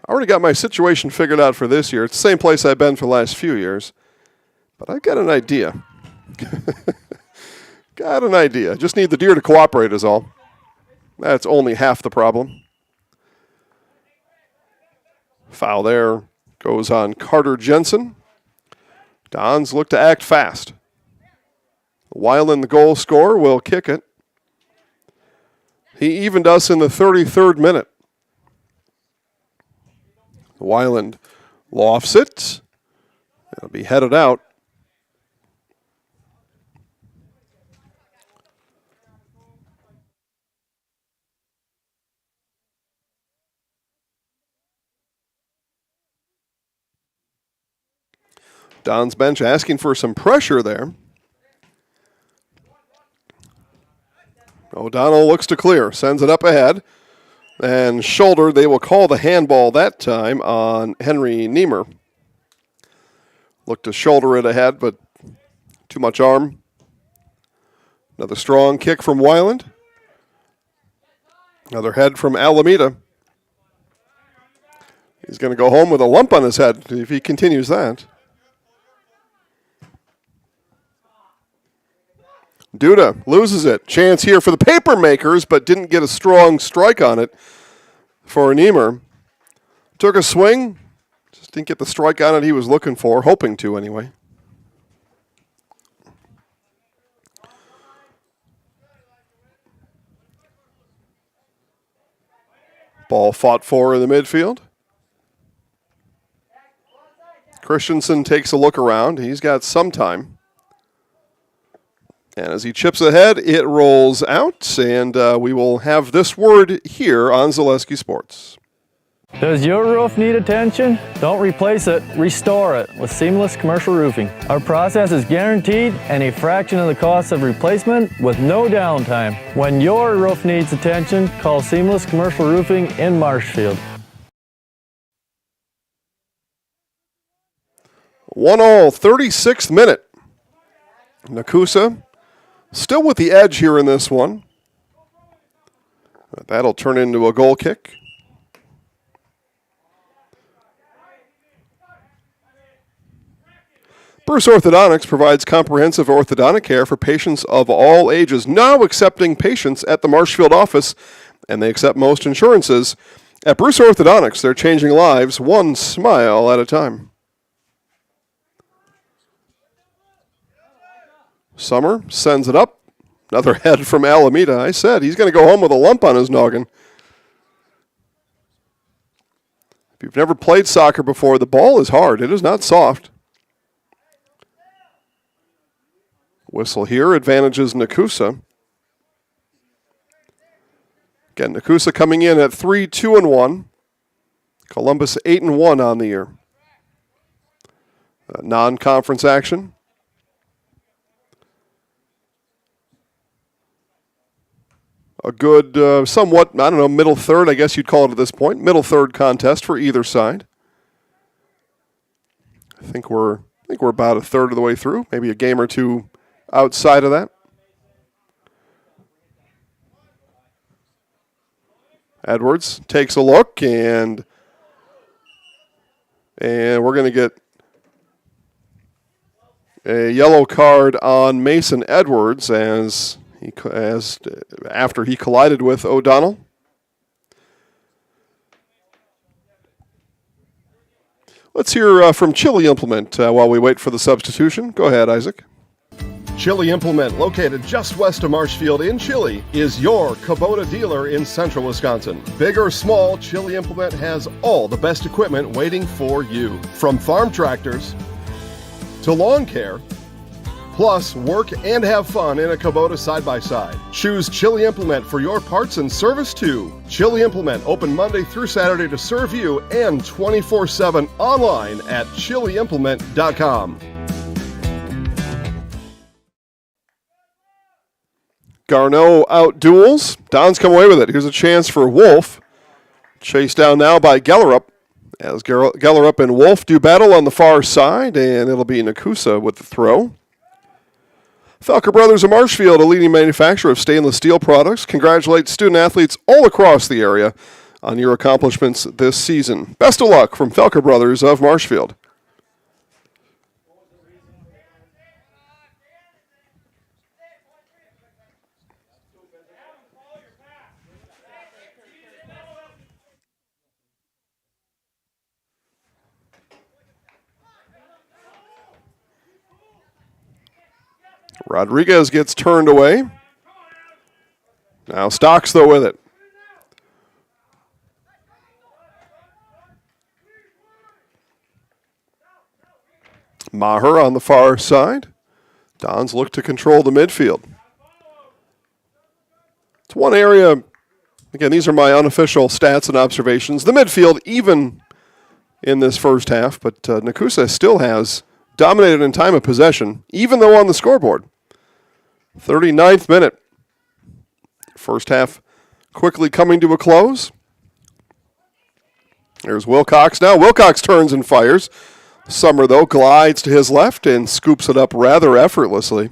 I already got my situation figured out for this year. It's the same place I've been for the last few years. But I got an idea. Got an idea. Just need the deer to cooperate is all. That's only half the problem. Foul there goes on Carter Jensen. Dons look to act fast. Weiland, the goal scorer, will kick it. He evened us in the 33rd minute. Weiland lofts it. It'll be headed out. Don's bench asking for some pressure there. O'Donnell looks to clear, sends it up ahead. And shoulder, they will call the handball that time on Henry Niemer. Look to shoulder it ahead, but too much arm. Another strong kick from Weiland. Another head from Alameda. He's going to go home with a lump on his head if he continues that. Duda loses it. Chance here for the Papermakers, but didn't get a strong strike on it for Niemer. Took a swing, just didn't get the strike on it he was looking for, hoping to anyway. Ball fought for in the midfield. Christensen takes a look around. He's got some time. And as he chips ahead, it rolls out, and we will have this word here on Zaleski Sports.
Does your roof need attention? Don't replace it, restore it with Seamless Commercial Roofing. Our process is guaranteed and a fraction of the cost of replacement with no downtime. When your roof needs attention, call Seamless Commercial Roofing in Marshfield.
1-all, 36th minute. Nekoosa still with the edge here in this one. That'll turn into a goal kick. Bruce Orthodontics provides comprehensive orthodontic care for patients of all ages, now accepting patients at the Marshfield office, and they accept most insurances. At Bruce Orthodontics, they're changing lives one smile at a time. Summer sends it up. Another head from Alameda. I said he's going to go home with a lump on his noggin. If you've never played soccer before, the ball is hard. It is not soft. Whistle here advantages Nekoosa. Again, Nekoosa coming in at 3-2-1. Columbus 8-1 on the year. Non-conference action. A good, somewhat, I don't know, middle third, I guess you'd call it at this point. Middle third contest for either side. I think we're about a third of the way through, maybe a game or two outside of that. Edwards takes a look, and we're going to get a yellow card on Mason Edwards as after he collided with O'Donnell. Let's hear from Chili Implement while we wait for the substitution. Go ahead, Isaac.
Chili Implement, located just west of Marshfield in Chili, is your Kubota dealer in central Wisconsin. Big or small, Chili Implement has all the best equipment waiting for you. From farm tractors to lawn care, plus work and have fun in a Kubota side-by-side. Choose Chili Implement for your parts and service too. Chili Implement, open Monday through Saturday to serve you and 24/7 online at chiliimplement.com.
Garneau out duels. Don's come away with it. Here's a chance for Wolf. Chased down now by Gellerup, as Gellerup and Wolf do battle on the far side, and it'll be Nekoosa with the throw. Felker Brothers of Marshfield, a leading manufacturer of stainless steel products, congratulates student-athletes all across the area on your accomplishments this season. Best of luck from Felker Brothers of Marshfield. Rodriguez gets turned away. Now Stocks, though, with it. Maher on the far side. Dons look to control the midfield. It's one area, again, these are my unofficial stats and observations. The midfield, even in this first half, but Nekoosa still has dominated in time of possession, even though on the scoreboard. 39th minute. First half quickly coming to a close. There's Wilcox now. Wilcox turns and fires. Summer, though, glides to his left and scoops it up rather effortlessly.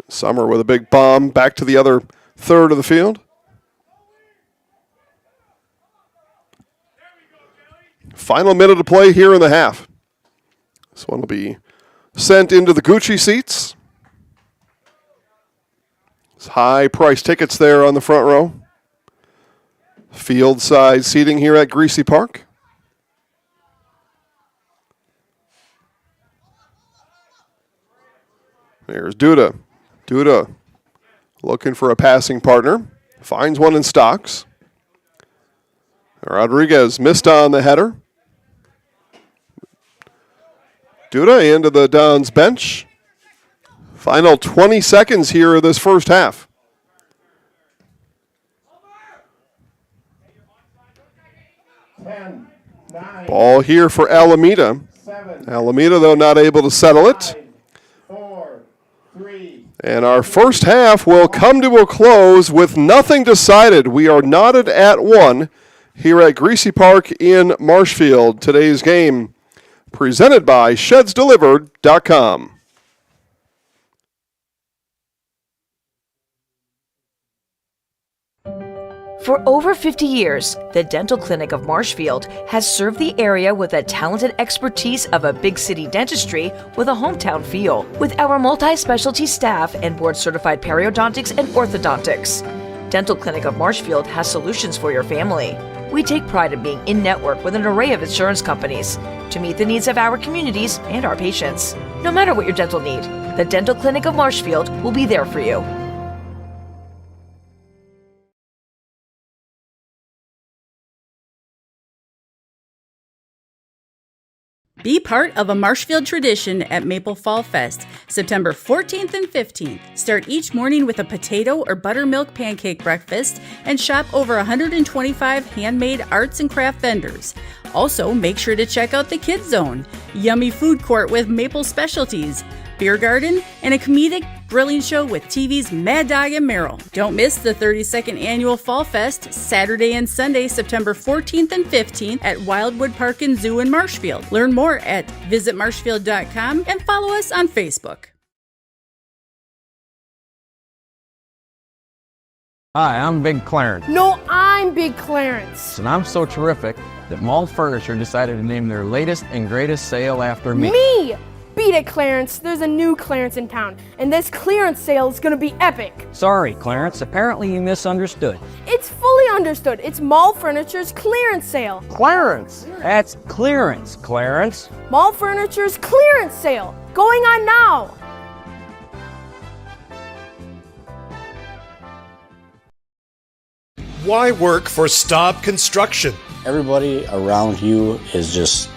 Summer with a big bomb back to the other third of the field. Final minute to play here in the half. This one will be sent into the Gucci seats. There's high price tickets there on the front row. Field side seating here at Greasy Park. There's Duda. Duda looking for a passing partner. Finds one in Stocks. Rodriguez missed on the header. Duda into the Dons bench. Final 20 seconds here of this first half. Ball here for Alameda. Alameda, though, not able to settle it. And our first half will come to a close with nothing decided. We are knotted at 1 here at Greasy Park in Marshfield. Today's game presented by ShedsDelivered.com.
For over 50 years, the Dental Clinic of Marshfield has served the area with the talented expertise of a big city dentistry with a hometown feel. With our multi-specialty staff and board-certified periodontics and orthodontics, Dental Clinic of Marshfield has solutions for your family. We take pride in being in-network with an array of insurance companies to meet the needs of our communities and our patients. No matter what your dental need, the Dental Clinic of Marshfield will be there for you.
Be part of a Marshfield tradition at Maple Fall Fest, September 14th and 15th. Start each morning with a potato or buttermilk pancake breakfast and shop over 125 handmade arts and craft vendors. Also, make sure to check out the Kids Zone, yummy food court with maple specialties, beer garden, and a comedic grilling show with TV's Mad Dog and Merrill. Don't miss the 32nd Annual Fall Fest, Saturday and Sunday, September 14th and 15th at Wildwood Park and Zoo in Marshfield. Learn more at visitmarshfield.com and follow us on Facebook.
Hi, I'm Big Clarence.
No, I'm Big Clarence.
And I'm so terrific that Mall Furniture decided to name their latest and greatest sale after me.
Me! Beat it, Clarence. There's a new Clarence in town, and this clearance sale is gonna be epic.
Sorry, Clarence. Apparently you misunderstood.
It's fully understood. It's Mall Furniture's clearance sale.
Clarence! That's clearance, Clarence.
Mall Furniture's clearance sale, going on now.
Why work for Staub Construction?
Everybody around you is just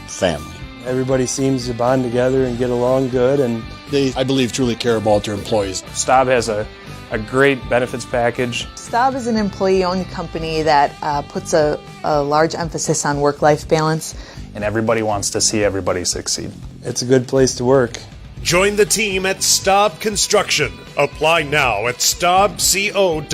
family.
Everybody seems to bond together and get along good, and
they, I believe, truly care about their employees.
Staub has a great benefits package.
Staub is an employee-owned company that puts a large emphasis on work-life balance.
And everybody wants to see everybody succeed.
It's a good place to work.
Join the team at Staub Construction. Apply now at staubco.com.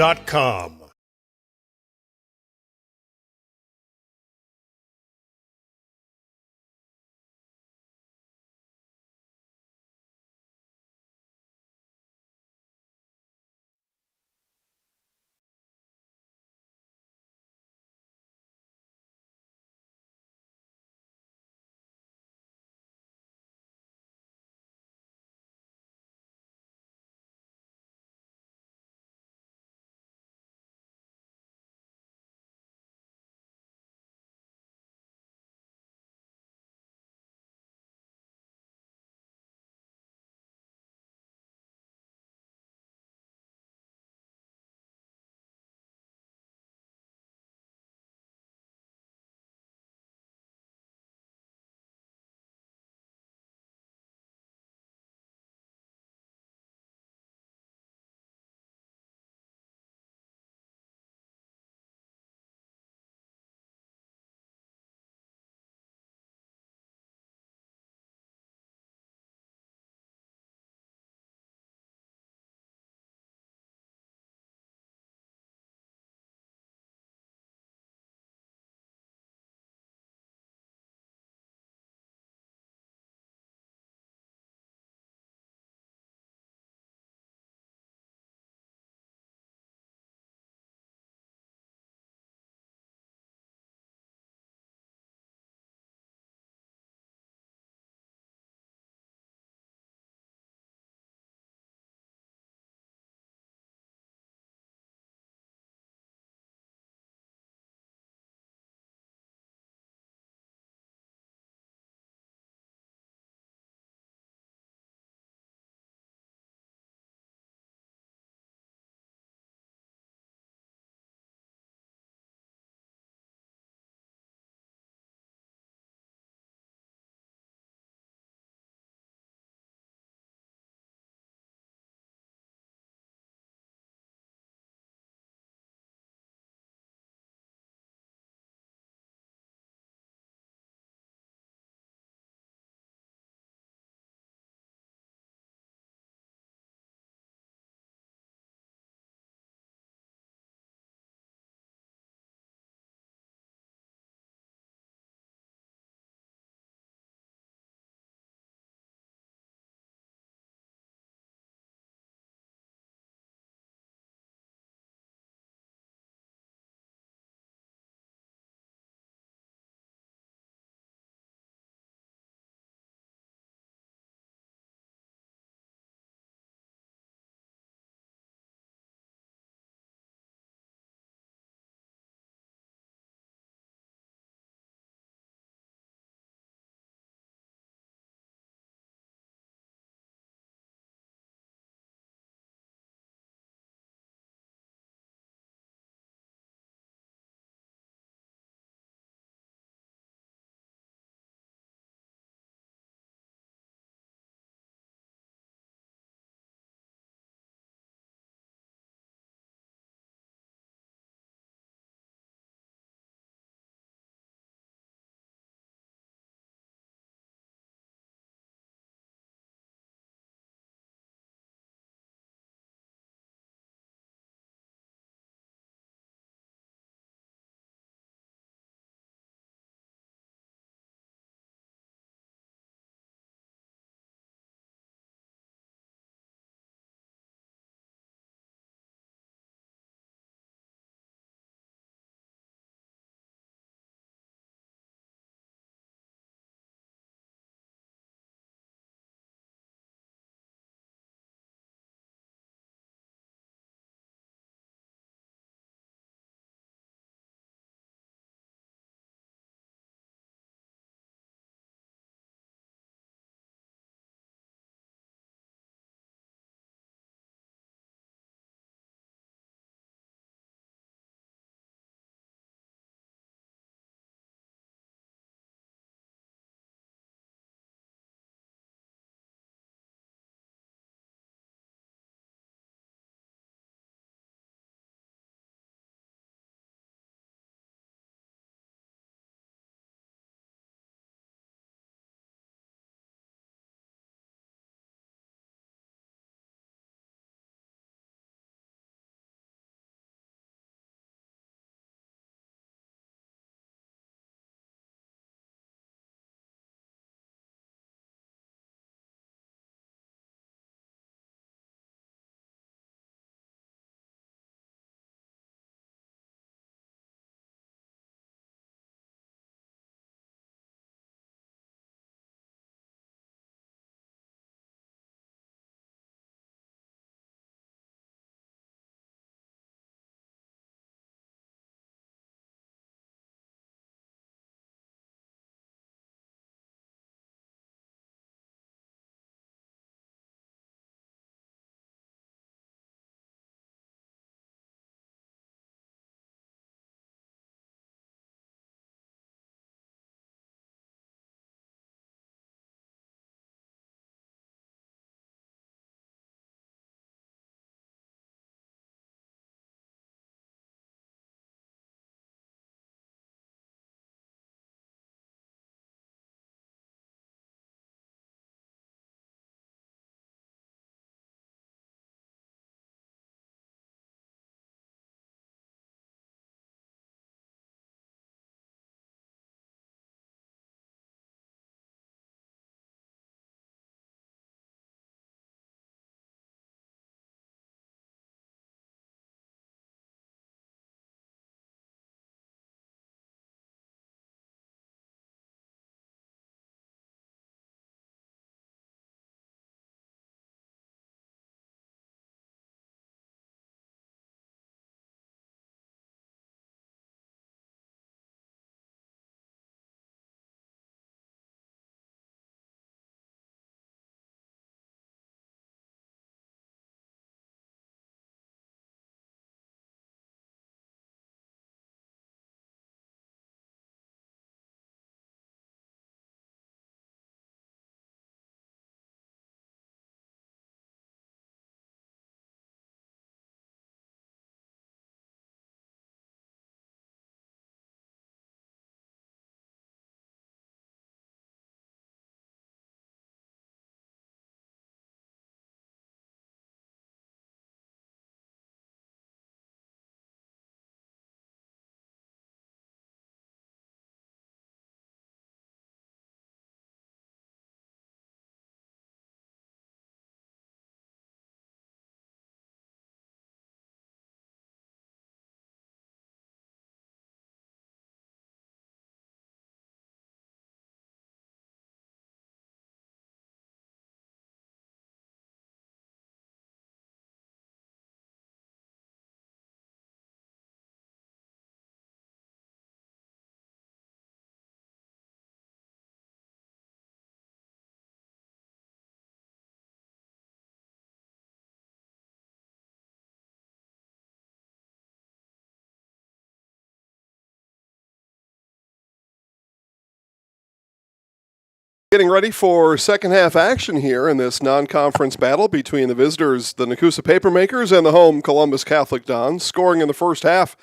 Getting ready for second half action here in this non-conference battle between the visitors, the Nekoosa Papermakers, and the home Columbus Catholic Dons. Scoring in the first half,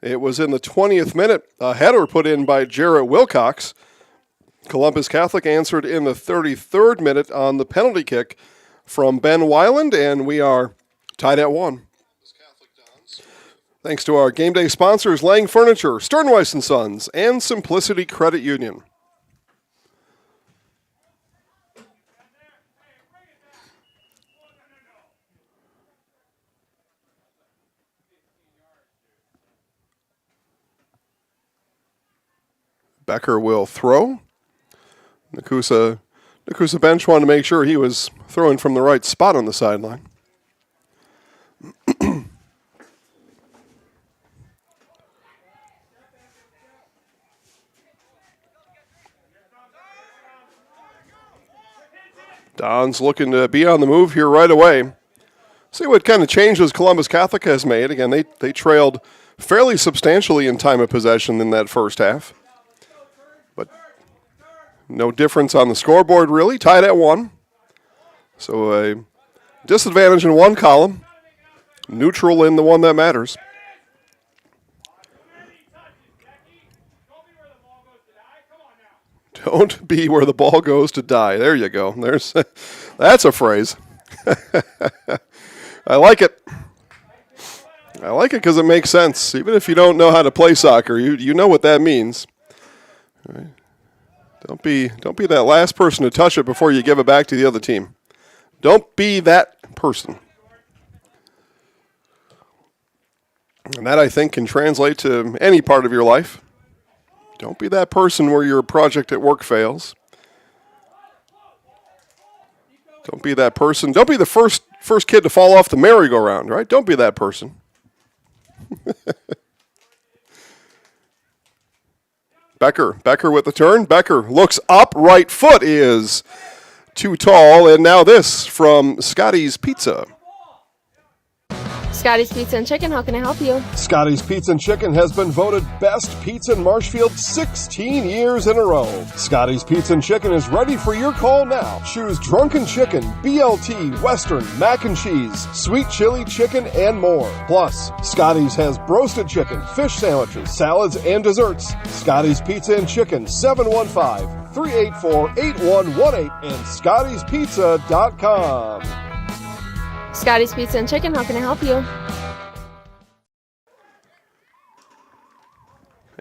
it was in the 20th minute. A header put in by Jarrett Wilcox. Columbus Catholic answered in the 33rd minute on the penalty kick from Ben Weiland, and we are tied at 1. Thanks to our game day sponsors, Lang Furniture, Sternweiss & Sons, and Simplicity Credit Union. Becker will throw. Nekoosa bench wanted to make sure he was throwing from the right spot on the sideline. Don's looking to be on the move here right away. See what kind of changes Columbus Catholic has made. Again, they trailed fairly substantially in time of possession in that first half. But no difference on the scoreboard, really. Tied at 1. So a disadvantage in one column, neutral in the one that matters. Don't be where the ball goes to die. There you go. That's a phrase. I like it. I like it because it makes sense. Even if you don't know how to play soccer, you know what that means. Right. Don't be that last person to touch it before you give it back to the other team. Don't be that person. And that, I think, can translate to any part of your life. Don't be that person where your project at work fails. Don't be that person. Don't be the first kid to fall off the merry-go-round, right? Don't be that person. Becker with the turn. Becker looks up. Right foot is too tall. And now this from Scotty's Pizza.
Scotty's Pizza and Chicken, how can I help you?
Scotty's Pizza and Chicken has been voted best pizza in Marshfield 16 years in a row. Scotty's Pizza and Chicken is ready for your call now. Choose drunken chicken, BLT, Western, mac and cheese, sweet chili chicken, and more. Plus, Scotty's has broasted chicken, fish sandwiches, salads, and desserts. Scotty's Pizza and Chicken, 715-384-8118 and scottyspizza.com.
Scotty's Pizza and Chicken, how can I help you?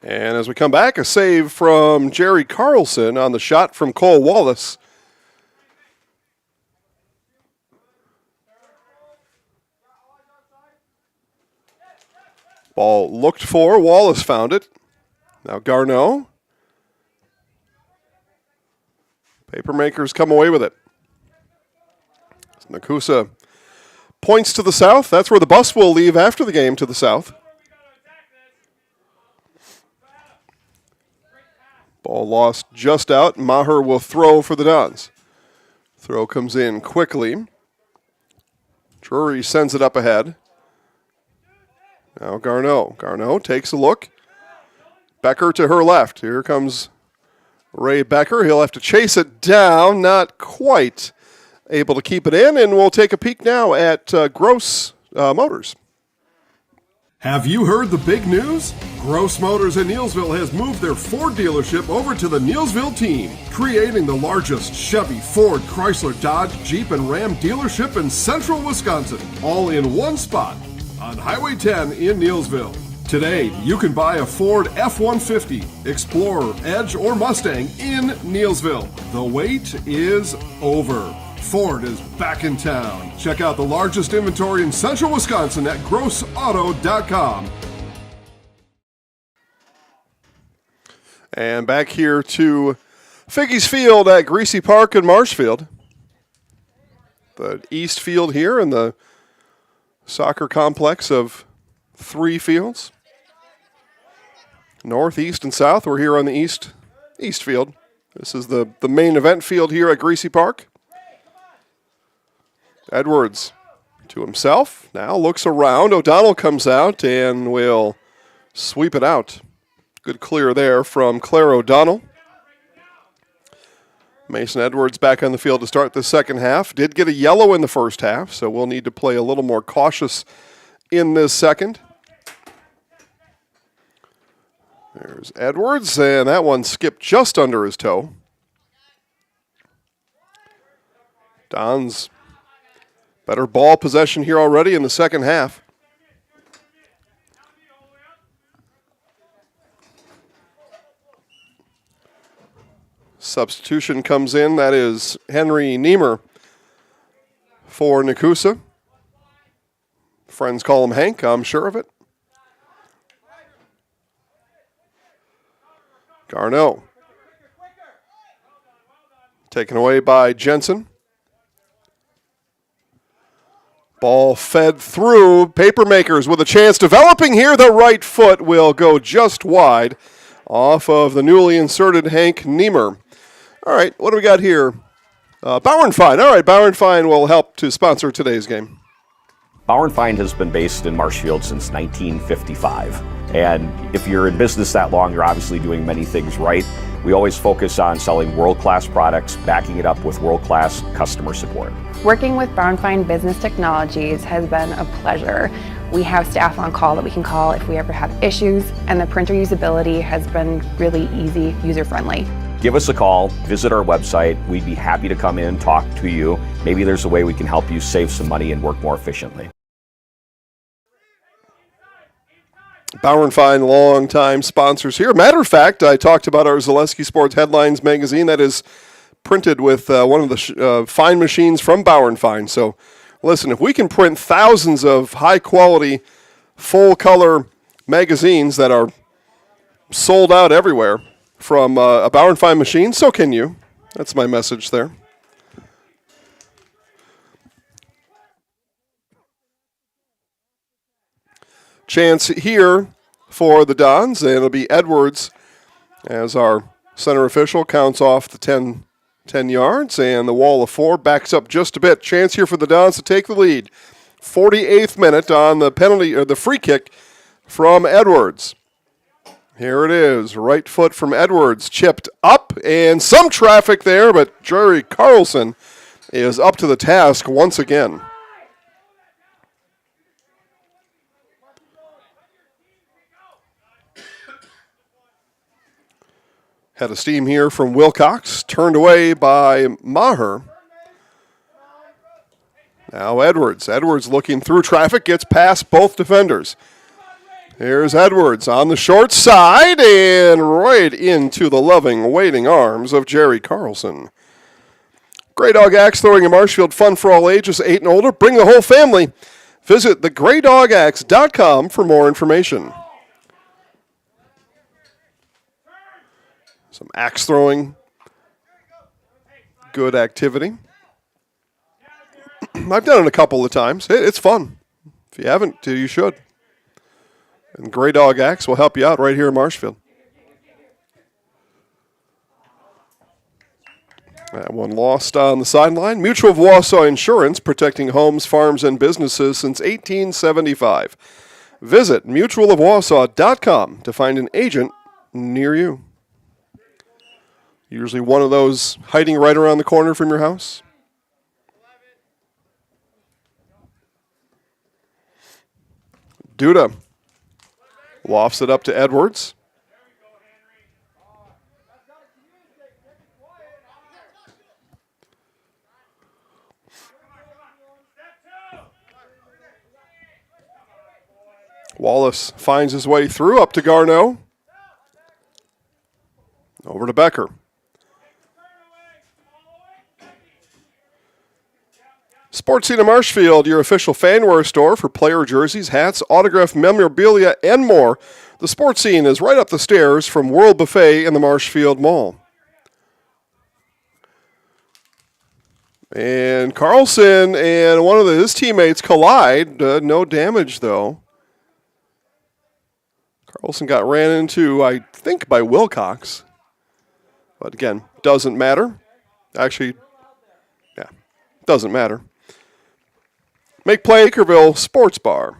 And as we come back, a save from Jerry Carlson on the shot from Cole Wallace. Ball looked for, Wallace found it. Now Garneau. Papermakers come away with it. Nekoosa points to the south. That's where the bus will leave after the game, to the south. Ball lost just out. Maher will throw for the Dons. Throw comes in quickly. Drury sends it up ahead. Now Garneau. Garneau takes a look. Becker to her left. Here comes Ray Becker. He'll have to chase it down. Not quite able to keep it in, and we'll take a peek now at Gross Motors.
Have you heard the big news? Gross Motors in Neillsville has moved their Ford dealership over to the Neillsville team, creating the largest Chevy, Ford, Chrysler, Dodge, Jeep, and Ram dealership in central Wisconsin, all in one spot on Highway 10 in Neillsville. Today, you can buy a Ford F-150, Explorer, Edge, or Mustang in Neillsville. The wait is over. Ford is back in town. Check out the largest inventory in central Wisconsin at grossauto.com.
And back here to Figgy's Field at Greasy Park in Marshfield. The east field here in the soccer complex of 3 fields. North, east, and south. We're here on the east field. This is the main event field here at Greasy Park. Edwards to himself, now looks around. O'Donnell comes out and will sweep it out. Good clear there from Claire O'Donnell. Mason Edwards back on the field to start the second half. Did get a yellow in the first half, so we'll need to play a little more cautious in this second. There's Edwards, and that one skipped just under his toe. Dons better ball possession here already in the second half. Substitution comes in. That is Henry Niemer for Nekoosa. Friends call him Hank, I'm sure of it. Garneau. Taken away by Jensen. Ball fed through. Papermakers with a chance developing here. The right foot will go just wide off of the newly inserted Hank Niemer. All right, what do we got here? Bauer & Fine. All right, Bauer & Fine will help to sponsor today's game.
Bauer & Fine has been based in Marshfield since 1955. And if you're in business that long, you're obviously doing many things right. We always focus on selling world-class products, backing it up with world-class customer support.
Working with Bauer & Fine Business Technologies has been a pleasure. We have staff on call that we can call if we ever have issues, and the printer usability has been really easy, user-friendly.
Give us a call, visit our website. We'd be happy to come in, talk to you. Maybe there's a way we can help you save some money and work more efficiently.
Bauer & Fine, long-time sponsors here. Matter of fact, I talked about our Zaleski Sports Headlines magazine that is printed with one of the fine machines from Bauer & Fine. So, listen, if we can print thousands of high-quality, full-color magazines that are sold out everywhere from a Bauer & Fine machine, so can you. That's my message there. Chance here for the Dons, and it'll be Edwards as our center official counts off the 10 yards, and the wall of 4 backs up just a bit. Chance here for the Dons to take the lead. 48th minute on the penalty or the free kick from Edwards. Here it is, right foot from Edwards, chipped up, and some traffic there, but Jerry Carlson is up to the task once again. Had a steam here from Wilcox, turned away by Maher. Now Edwards. Edwards looking through traffic, gets past both defenders. Here's Edwards on the short side and right into the loving, waiting arms of Jerry Carlson. Grey Dog Axe throwing in Marshfield, fun for all ages, 8 and older. Bring the whole family. Visit thegreydogaxe.com for more information. Some axe throwing. Good activity. I've done it a couple of times. It's fun. If you haven't, you should. And Grey Dog Axe will help you out right here in Marshfield. That one lost on the sideline. Mutual of Wausau Insurance, protecting homes, farms, and businesses since 1875. Visit mutualofwausau.com to find an agent near you. Usually one of those hiding right around the corner from your house. Duda lofts it up to Edwards. Wallace finds his way through up to Garneau. Over to Becker. Sports Scene of Marshfield, your official fanwear store for player jerseys, hats, autographed memorabilia, and more. The Sports Scene is right up the stairs from World Buffet in the Marshfield Mall. And Carlson and one of his teammates collide. No damage, though. Carlson got ran into, I think, by Wilcox. But again, doesn't matter. Actually, yeah, doesn't matter. Make play, Acreville Sports Bar.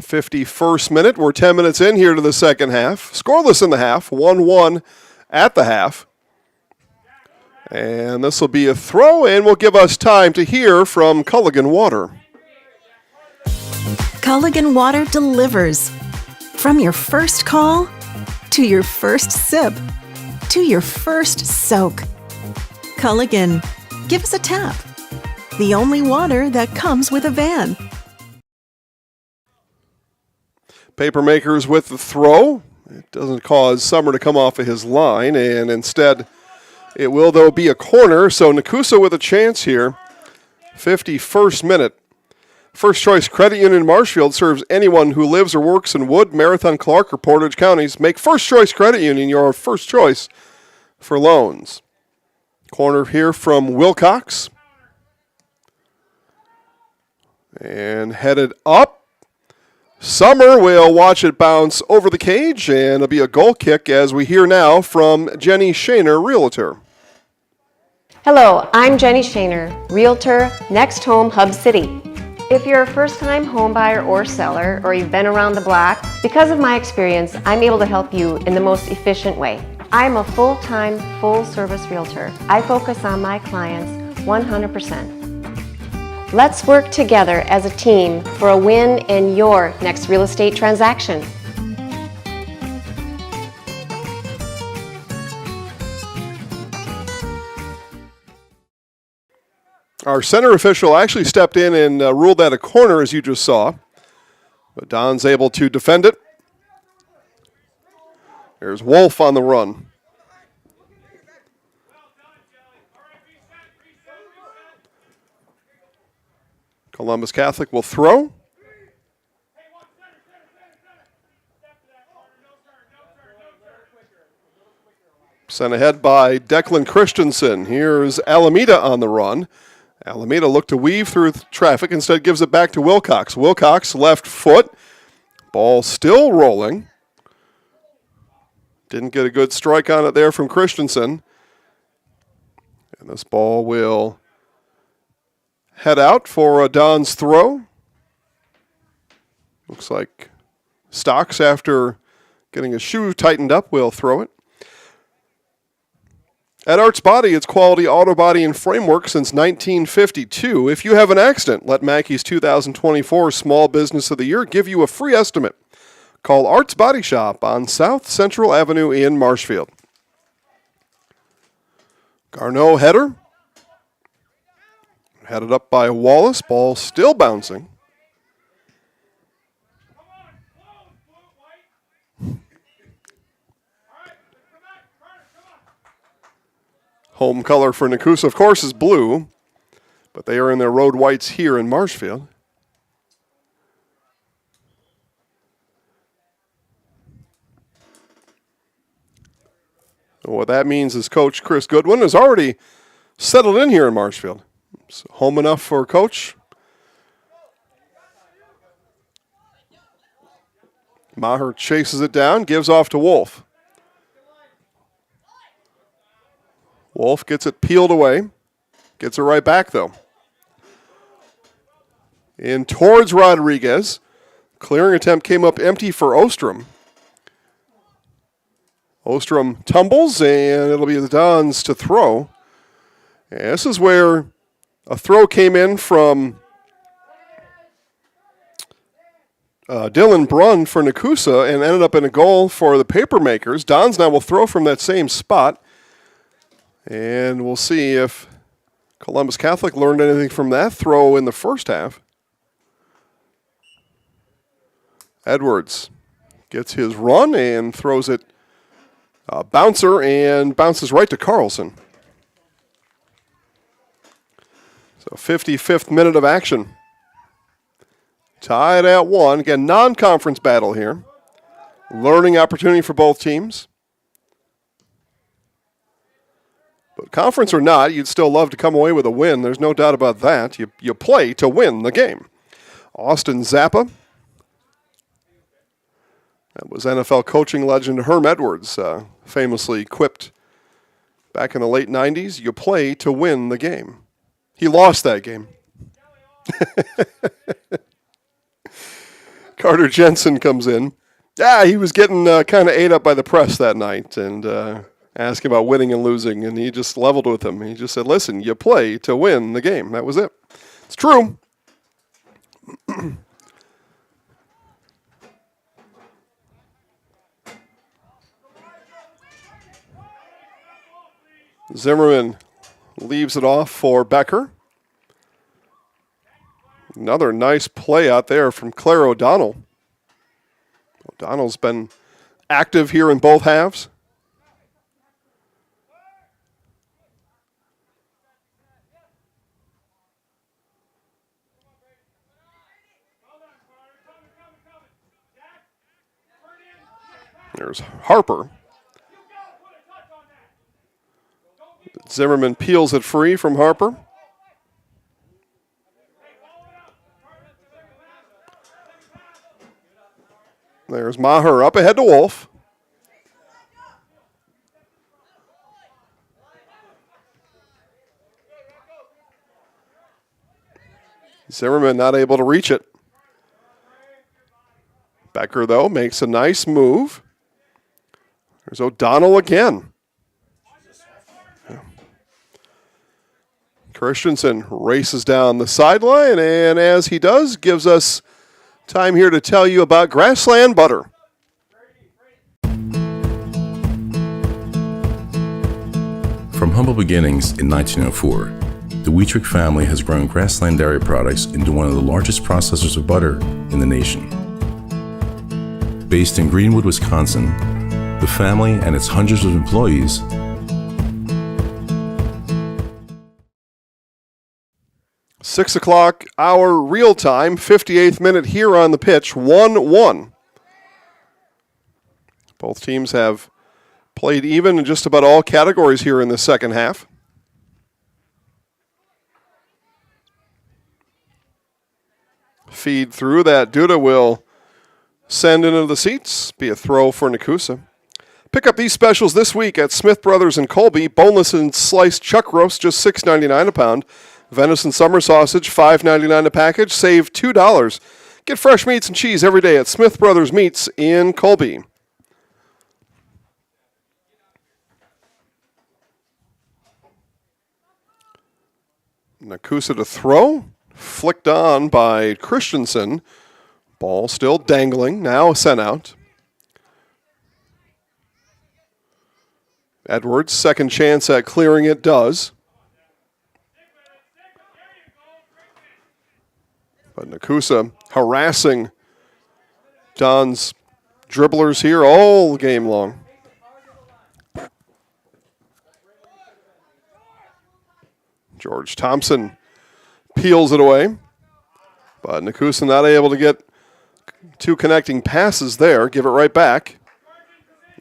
51st minute. We're 10 minutes in here to the second half. Scoreless in the half, 1-1 at the half. And this will be a throw, and will give us time to hear from Culligan Water.
Culligan Water delivers. From your first call, to your first sip, to your first soak. Culligan, give us a tap. The only water that comes with a van.
Papermakers with the throw. It doesn't cause Summer to come off of his line, and instead it will, though, be a corner. So Nekoosa with a chance here. 51st minute. First Choice Credit Union Marshfield serves anyone who lives or works in Wood, Marathon, Clark, or Portage counties. Make First Choice Credit Union your first choice for loans. Corner here from Wilcox. And headed up. Summer will watch it bounce over the cage, and it'll be a goal kick, as we hear now from Jenny Shaner, Realtor.
Hello, I'm Jenny Shaner, Realtor, Next Home Hub City. If you're a first-time home buyer or seller, or you've been around the block, because of my experience, I'm able to help you in the most efficient way. I'm a full-time, full-service realtor. I focus on my clients 100%. Let's work together as a team for a win in your next real estate transaction.
Our center official actually stepped in and ruled that a corner, as you just saw. But Don's able to defend it. There's Wolf on the run. Columbus Catholic will throw. Sent ahead by Declan Christensen. Here's Alameda on the run. Alameda looked to weave through traffic, instead gives it back to Wilcox. Wilcox, left foot. Ball still rolling. Didn't get a good strike on it there from Christensen. And this ball will head out for Don's throw. Looks like Stocks, after getting his shoe tightened up, will throw it. At Arts Body, it's quality auto body and framework since 1952. If you have an accident, let Mackey's 2024 Small Business of the Year give you a free estimate. Call Arts Body Shop on South Central Avenue in Marshfield. Garneau header. Headed up by Wallace. Ball still bouncing. Home color for Nekoosa, of course, is blue, but they are in their road whites here in Marshfield. So what that means is Coach Chris Goodwin is already settled in here in Marshfield. So home enough for Coach. Maher chases it down, gives off to Wolf. Wolf gets it peeled away. Gets it right back, though. In towards Rodriguez. Clearing attempt came up empty for Ostrom. Ostrom tumbles, and it'll be the Dons to throw. And this is where a throw came in from Dylan Brunn for Nekoosa and ended up in a goal for the Papermakers. Dons now will throw from that same spot. And we'll see if Columbus Catholic learned anything from that throw in the first half. Edwards gets his run and throws it bouncer and bounces right to Carlson. So 55th minute of action. Tied at 1. Again, non-conference battle here. Learning opportunity for both teams. But conference or not, you'd still love to come away with a win. There's no doubt about that. You play to win the game. Austin Zappa. That was NFL coaching legend Herm Edwards, famously quipped back in the late 90s, you play to win the game. He lost that game. Carter Jensen comes in. Yeah, he was getting kind of ate up by the press that night and asking about winning and losing, and he just leveled with him. He just said, listen, you play to win the game. That was it. It's true. Zimmerman leaves it off for Becker. Another nice play out there from Claire O'Donnell. O'Donnell's been active here in both halves. There's Harper. Zimmerman peels it free from Harper. There's Maher up ahead to Wolf. Zimmerman not able to reach it. Becker, though, makes a nice move. There's O'Donnell again. Christensen races down the sideline, and as he does, gives us time here to tell you about Grassland Butter.
From humble beginnings in 1904, the Wheatrick family has grown Grassland dairy products into one of the largest processors of butter in the nation. Based in Greenwood, Wisconsin, the family and its hundreds of employees
6 o'clock hour real time, 58th minute here on the pitch, 1-1. Both teams have played even in just about all categories here in the second half. Feed through that. Duda will send into the seats. Be a throw for Nekoosa. Pick up these specials this week at Smith Brothers in Colby. Boneless and sliced chuck roast, just $6.99 a pound. Venison summer sausage, $5.99 a package. Save $2. Get fresh meats and cheese every day at Smith Brothers Meats in Colby. Nekoosa to throw. Flicked on by Christensen. Ball still dangling. Now sent out. Edwards, second chance at clearing it, does. But Nekoosa harassing Don's dribblers here all game long. George Thompson peels it away. But Nekoosa not able to get two connecting passes there. Give it right back.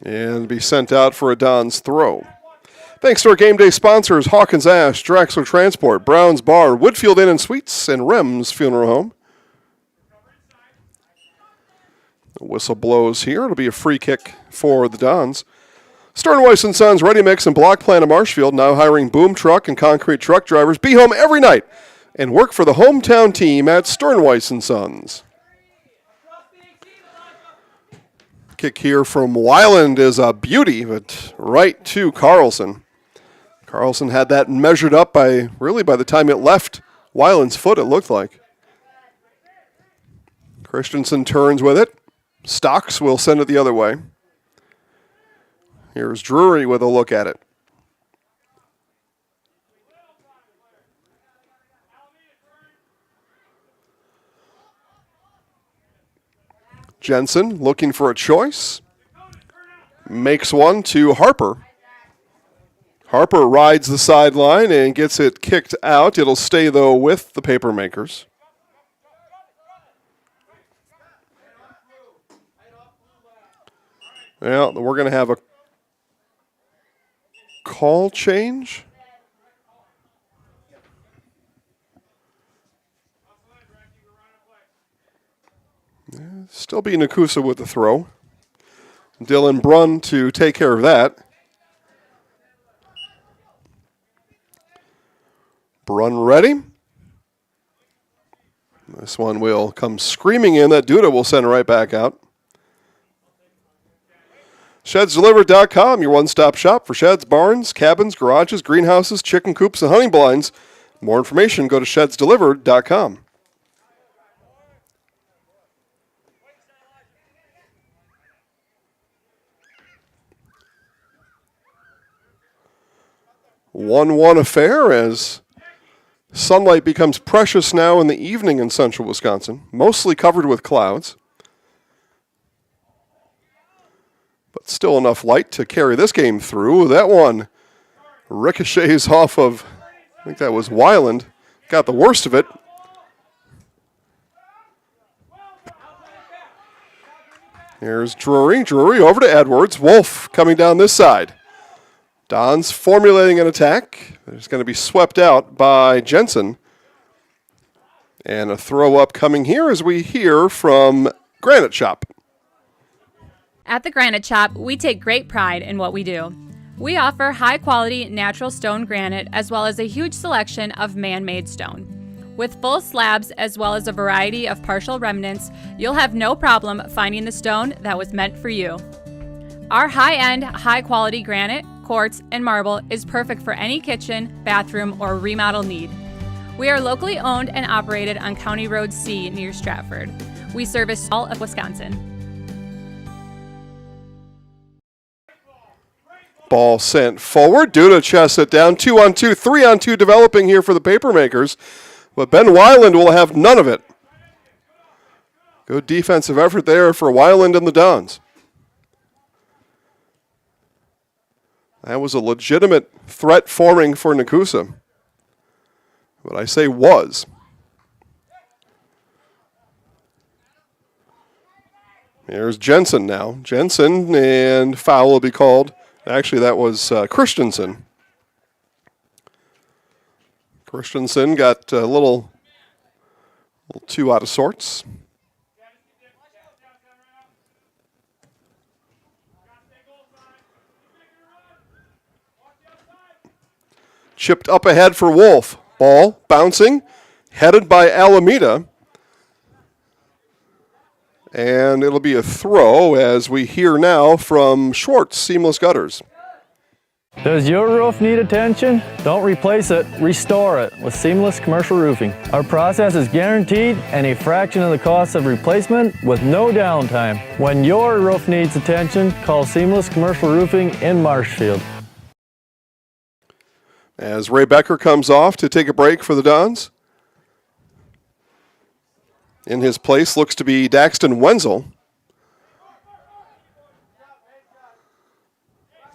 And be sent out for a Don's throw. Thanks to our game day sponsors, Hawkins Ash, Draxler Transport, Brown's Bar, Woodfield Inn and Suites, and Rem's Funeral Home. The whistle blows here. It'll be a free kick for the Dons. Sternweiss & Sons Ready Mix and Block Plant of Marshfield, now hiring boom truck and concrete truck drivers. Be home every night and work for the hometown team at Sternweiss & Sons. Kick here from Weiland is a beauty, but right to Carlson. Carlson had that measured up by the time it left Weiland's foot, it looked like. Christensen turns with it. Stocks will send it the other way. Here's Drury with a look at it. Jensen looking for a choice. Makes one to Harper. Harper rides the sideline and gets it kicked out. It'll stay, though, with the Papermakers. Well, we're going to have a call change. Still be Nekoosa with the throw. Dylan Brunn to take care of that. Brunn ready. This one will come screaming in. That Duda will send it right back out. ShedsDelivered.com, your one-stop shop for sheds, barns, cabins, garages, greenhouses, chicken coops, and hunting blinds. More information, go to ShedsDelivered.com. One affair as sunlight becomes precious now in the evening in central Wisconsin, mostly covered with clouds. But still enough light to carry this game through. That one ricochets off of, I think that was Weiland, got the worst of it. Here's Drury. Drury over to Edwards. Wolf coming down this side. Don's formulating an attack. It's going to be swept out by Jensen. And a throw up coming here as we hear from Granite Shop.
At the Granite Shop, we take great pride in what we do. We offer high-quality natural stone granite as well as a huge selection of man-made stone. With full slabs as well as a variety of partial remnants, you'll have no problem finding the stone that was meant for you. Our high-end, high-quality granite, quartz, and marble is perfect for any kitchen, bathroom, or remodel need. We are locally owned and operated on County Road C near Stratford. We service all of Wisconsin.
Ball sent forward. Duda chests it down. 2-on-2, 3-on-2 developing here for the Papermakers. But Ben Weiland will have none of it. Good defensive effort there for Weiland and the Dons. That was a legitimate threat forming for Nekoosa. But I say was. Here's Jensen now. Jensen, and foul will be called. Actually, that was Christensen. Christensen got a little too out of sorts. Chipped up ahead for Wolf. Ball bouncing, headed by Alameda. And it'll be a throw as we hear now from Schwartz, Seamless Gutters.
Does your roof need attention? Don't replace it, restore it with Seamless Commercial Roofing. Our process is guaranteed and a fraction of the cost of replacement with no downtime. When your roof needs attention, call Seamless Commercial Roofing in Marshfield.
As Ray Becker comes off to take a break for the Dons. In his place looks to be Daxton Wenzel.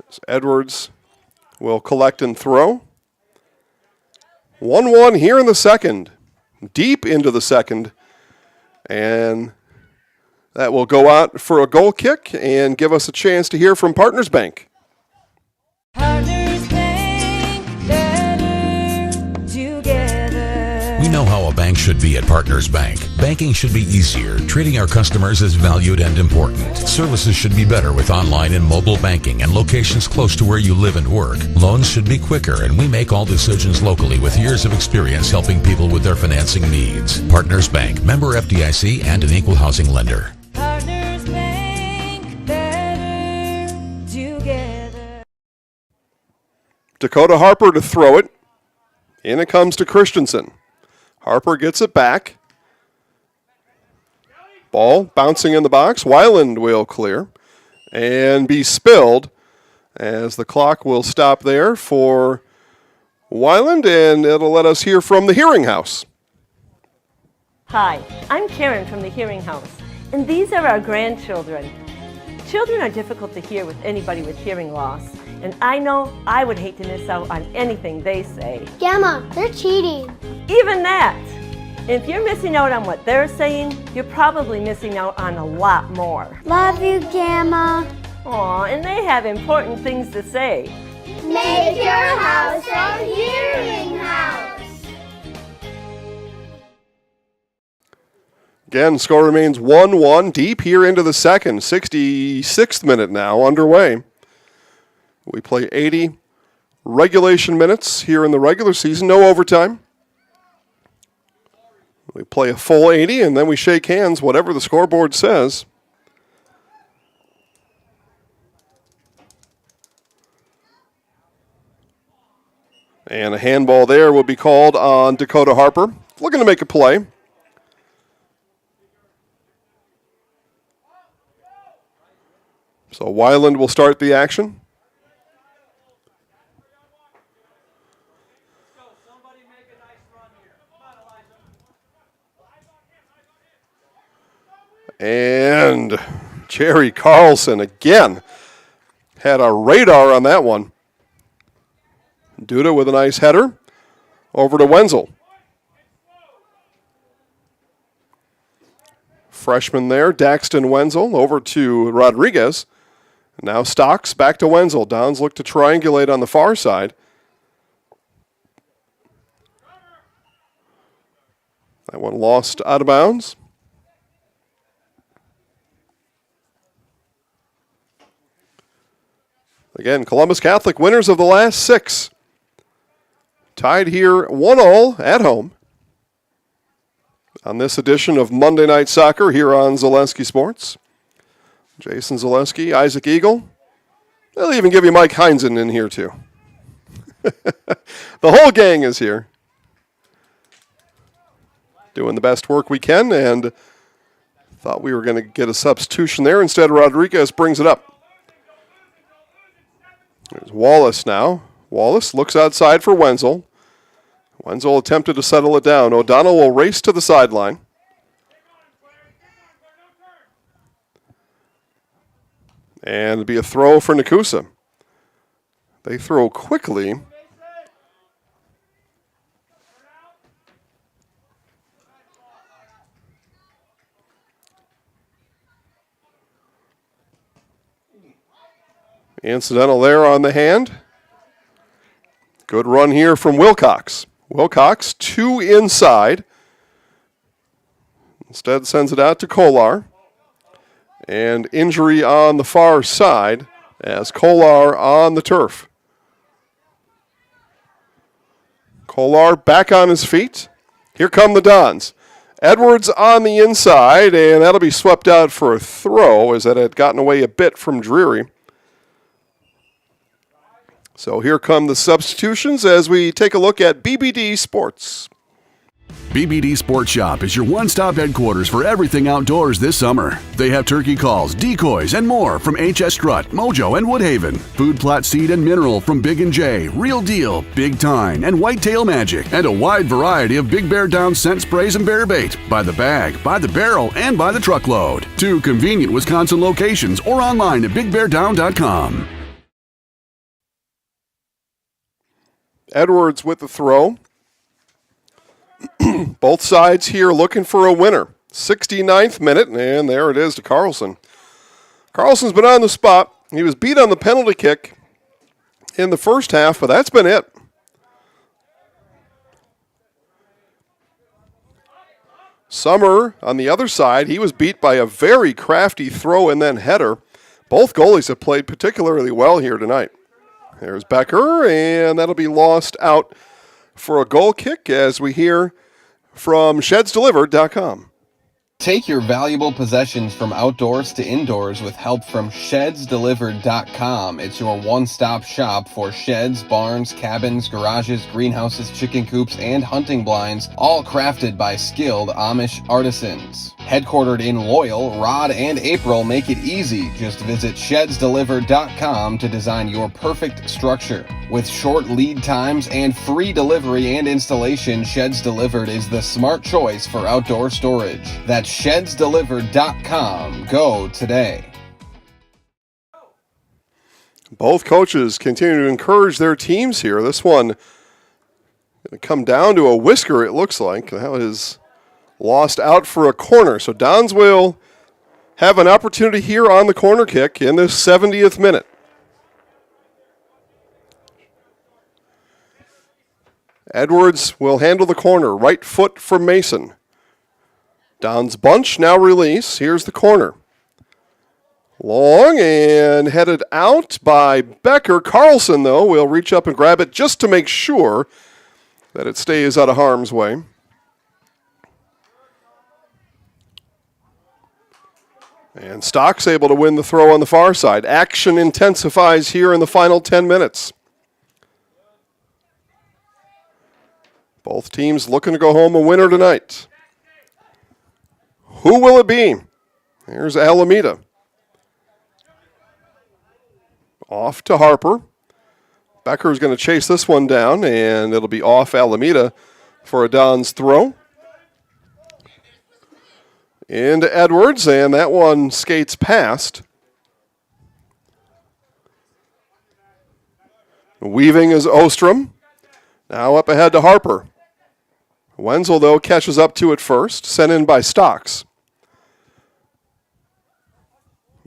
As Edwards will collect and throw. 1-1 here in the second. Deep into the second. And that will go out for a goal kick and give us a chance to hear from Partners Bank.
We know how a bank should be at Partners Bank. Banking should be easier. Treating our customers as valued and important. Services should be better with online and mobile banking and locations close to where you live and work. Loans should be quicker, and we make all decisions locally with years of experience helping people with their financing needs. Partners Bank, member FDIC, and an equal housing lender.
Partners Bank, better together.
Dakota Harper to throw it. In it comes to Christensen. Harper gets it back. Ball bouncing in the box. Weiland will clear and be spilled as the clock will stop there for Weiland, and it'll let us hear from the Hearing House.
Hi, I'm Karen from the Hearing House, and these are our grandchildren. Children are difficult to hear with anybody with hearing loss, and I know I would hate to miss out on anything they say.
Gamma, they're cheating.
Even that. If you're missing out on what they're saying, you're probably missing out on a lot more.
Love you, Gamma.
Aw, and they have important things to say.
Make your house a hearing house.
Again, score remains 1-1 deep here into the second. 66th minute now underway. We play 80 regulation minutes here in the regular season. No overtime. We play a full 80, and then we shake hands, whatever the scoreboard says. And a handball there will be called on Dakota Harper. Looking to make a play. So Weiland will start the action. And Jerry Carlson again had a radar on that one. Duda with a nice header over to Wenzel. Freshman there, Daxton Wenzel, over to Rodriguez. Now Stocks back to Wenzel. Downs look to triangulate on the far side. That one lost out of bounds. Again, Columbus Catholic winners of the last 6. Tied here 1-1 at home on this edition of Monday Night Soccer here on Zaleski Sports. Jason Zaleski, Isaac Eagle. They'll even give you Mike Heinzen in here too. The whole gang is here. Doing the best work we can, and thought we were going to get a substitution there. Instead, Rodriguez brings it up. There's Wallace now. Wallace looks outside for Wenzel. Wenzel attempted to settle it down. O'Donnell will race to the sideline. And it'll be a throw for Nekoosa. They throw quickly. Incidental there on the hand. Good run here from Wilcox. Wilcox, 2 inside. Instead sends it out to Kolar. And injury on the far side as Kolar on the turf. Kolar back on his feet. Here come the Dons. Edwards on the inside, and that'll be swept out for a throw as that had gotten away a bit from Drury. So here come the substitutions as we take a look at BBD Sports.
BBD Sports Shop is your one-stop headquarters for everything outdoors this summer. They have turkey calls, decoys, and more from HS Strut, Mojo, and Woodhaven. Food plot seed and mineral from Big & J, Real Deal, Big Tine, and Whitetail Magic. And a wide variety of Big Bear Down scent sprays and bear bait. By the bag, by the barrel, and by the truckload. 2 convenient Wisconsin locations or online at BigBearDown.com.
Edwards with the throw. Both sides here looking for a winner. 69th minute, and there it is to Carlson. Carlson's been on the spot. He was beat on the penalty kick in the first half, but that's been it. Summer on the other side, he was beat by a very crafty throw and then header. Both goalies have played particularly well here tonight. There's Becker, and that'll be lost out for a goal kick as we hear from ShedsDelivered.com.
Take your valuable possessions from outdoors to indoors with help from ShedsDelivered.com. It's your one-stop shop for sheds, barns, cabins, garages, greenhouses, chicken coops, and hunting blinds, all crafted by skilled Amish artisans. Headquartered in Loyal, Rod and April make it easy. Just visit ShedsDelivered.com to design your perfect structure. With short lead times and free delivery and installation, Sheds Delivered is the smart choice for outdoor storage. That's ShedsDelivered.com. Go today.
Both coaches continue to encourage their teams here. This one going to come down to a whisker, it looks like. That was lost out for a corner. So Dons will have an opportunity here on the corner kick in this 70th minute. Edwards will handle the corner. Right foot for Mason. Dons bunch, now release. Here's the corner. Long and headed out by Becker. Carlson, though, will reach up and grab it just to make sure that it stays out of harm's way. And Stocks able to win the throw on the far side. Action intensifies here in the final 10 minutes. Both teams looking to go home a winner tonight. Who will it be? Here's Alameda. Off to Harper. Becker's going to chase this one down, and it'll be off Alameda for a Don's throw. Into Edwards, and that one skates past. Weaving is Ostrom. Now up ahead to Harper. Wenzel, though, catches up to it first, sent in by Stocks.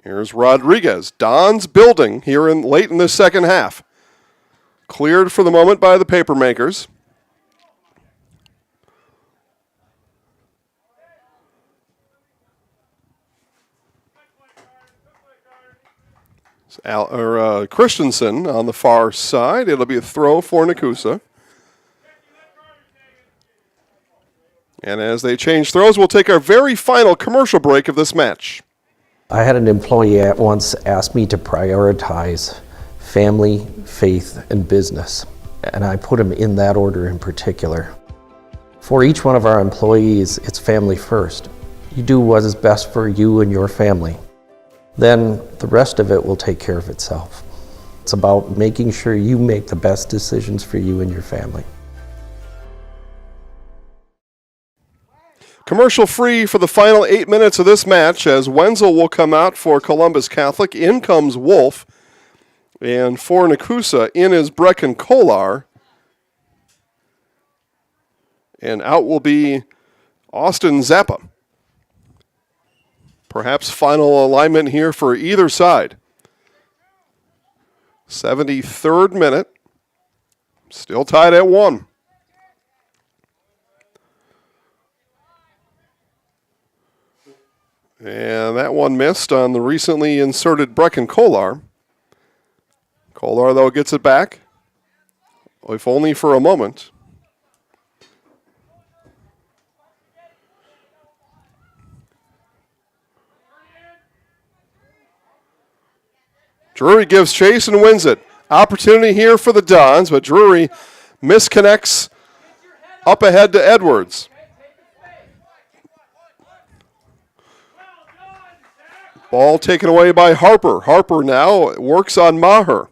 Here's Rodriguez. Don's building here late in the second half. Cleared for the moment by the Papermakers. Christensen on the far side. It'll be a throw for Nekoosa. And as they change throws, we'll take our very final commercial break of this match.
I had an employee at once ask me to prioritize family, faith, and business, and I put them in that order in particular. For each one of our employees, it's family first. You do what is best for you and your family. Then the rest of it will take care of itself. It's about making sure you make the best decisions for you and your family.
Commercial free for the final 8 minutes of this match as Wenzel will come out for Columbus Catholic. In comes Wolf. And for Nekoosa, in is Brecken Kolar. And out will be Austin Zappa. Perhaps final alignment here for either side. 73rd minute. Still tied at 1. And that one missed on the recently inserted Brecken Kolar. Kolar, though, gets it back, if only for a moment. Drury gives chase and wins it. Opportunity here for the Dons, but Drury misconnects up ahead to Edwards. Ball taken away by Harper. Harper now works on Maher.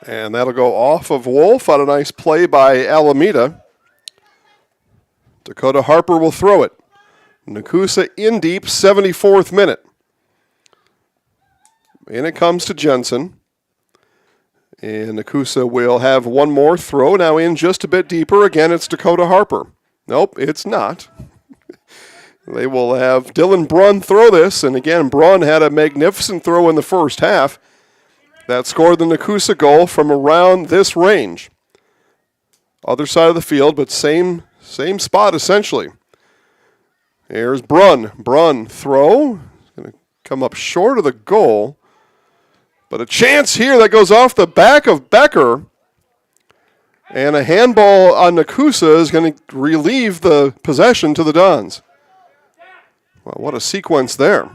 And that'll go off of Wolf on a nice play by Alameda. Dakota Harper will throw it. Nekoosa in deep, 74th minute. And it comes to Jensen. And Nekoosa will have one more throw. Now in just a bit deeper. Again, it's Dakota Harper. Nope, it's not. They will have Dylan Brunn throw this. And again, Brunn had a magnificent throw in the first half. That scored the Nekoosa goal from around this range. Other side of the field, but same spot essentially. Here's Brunn. Brunn throw. Going to come up short of the goal. But a chance here that goes off the back of Becker. And a handball on Nekoosa is going to relieve the possession to the Dons. Well, what a sequence there.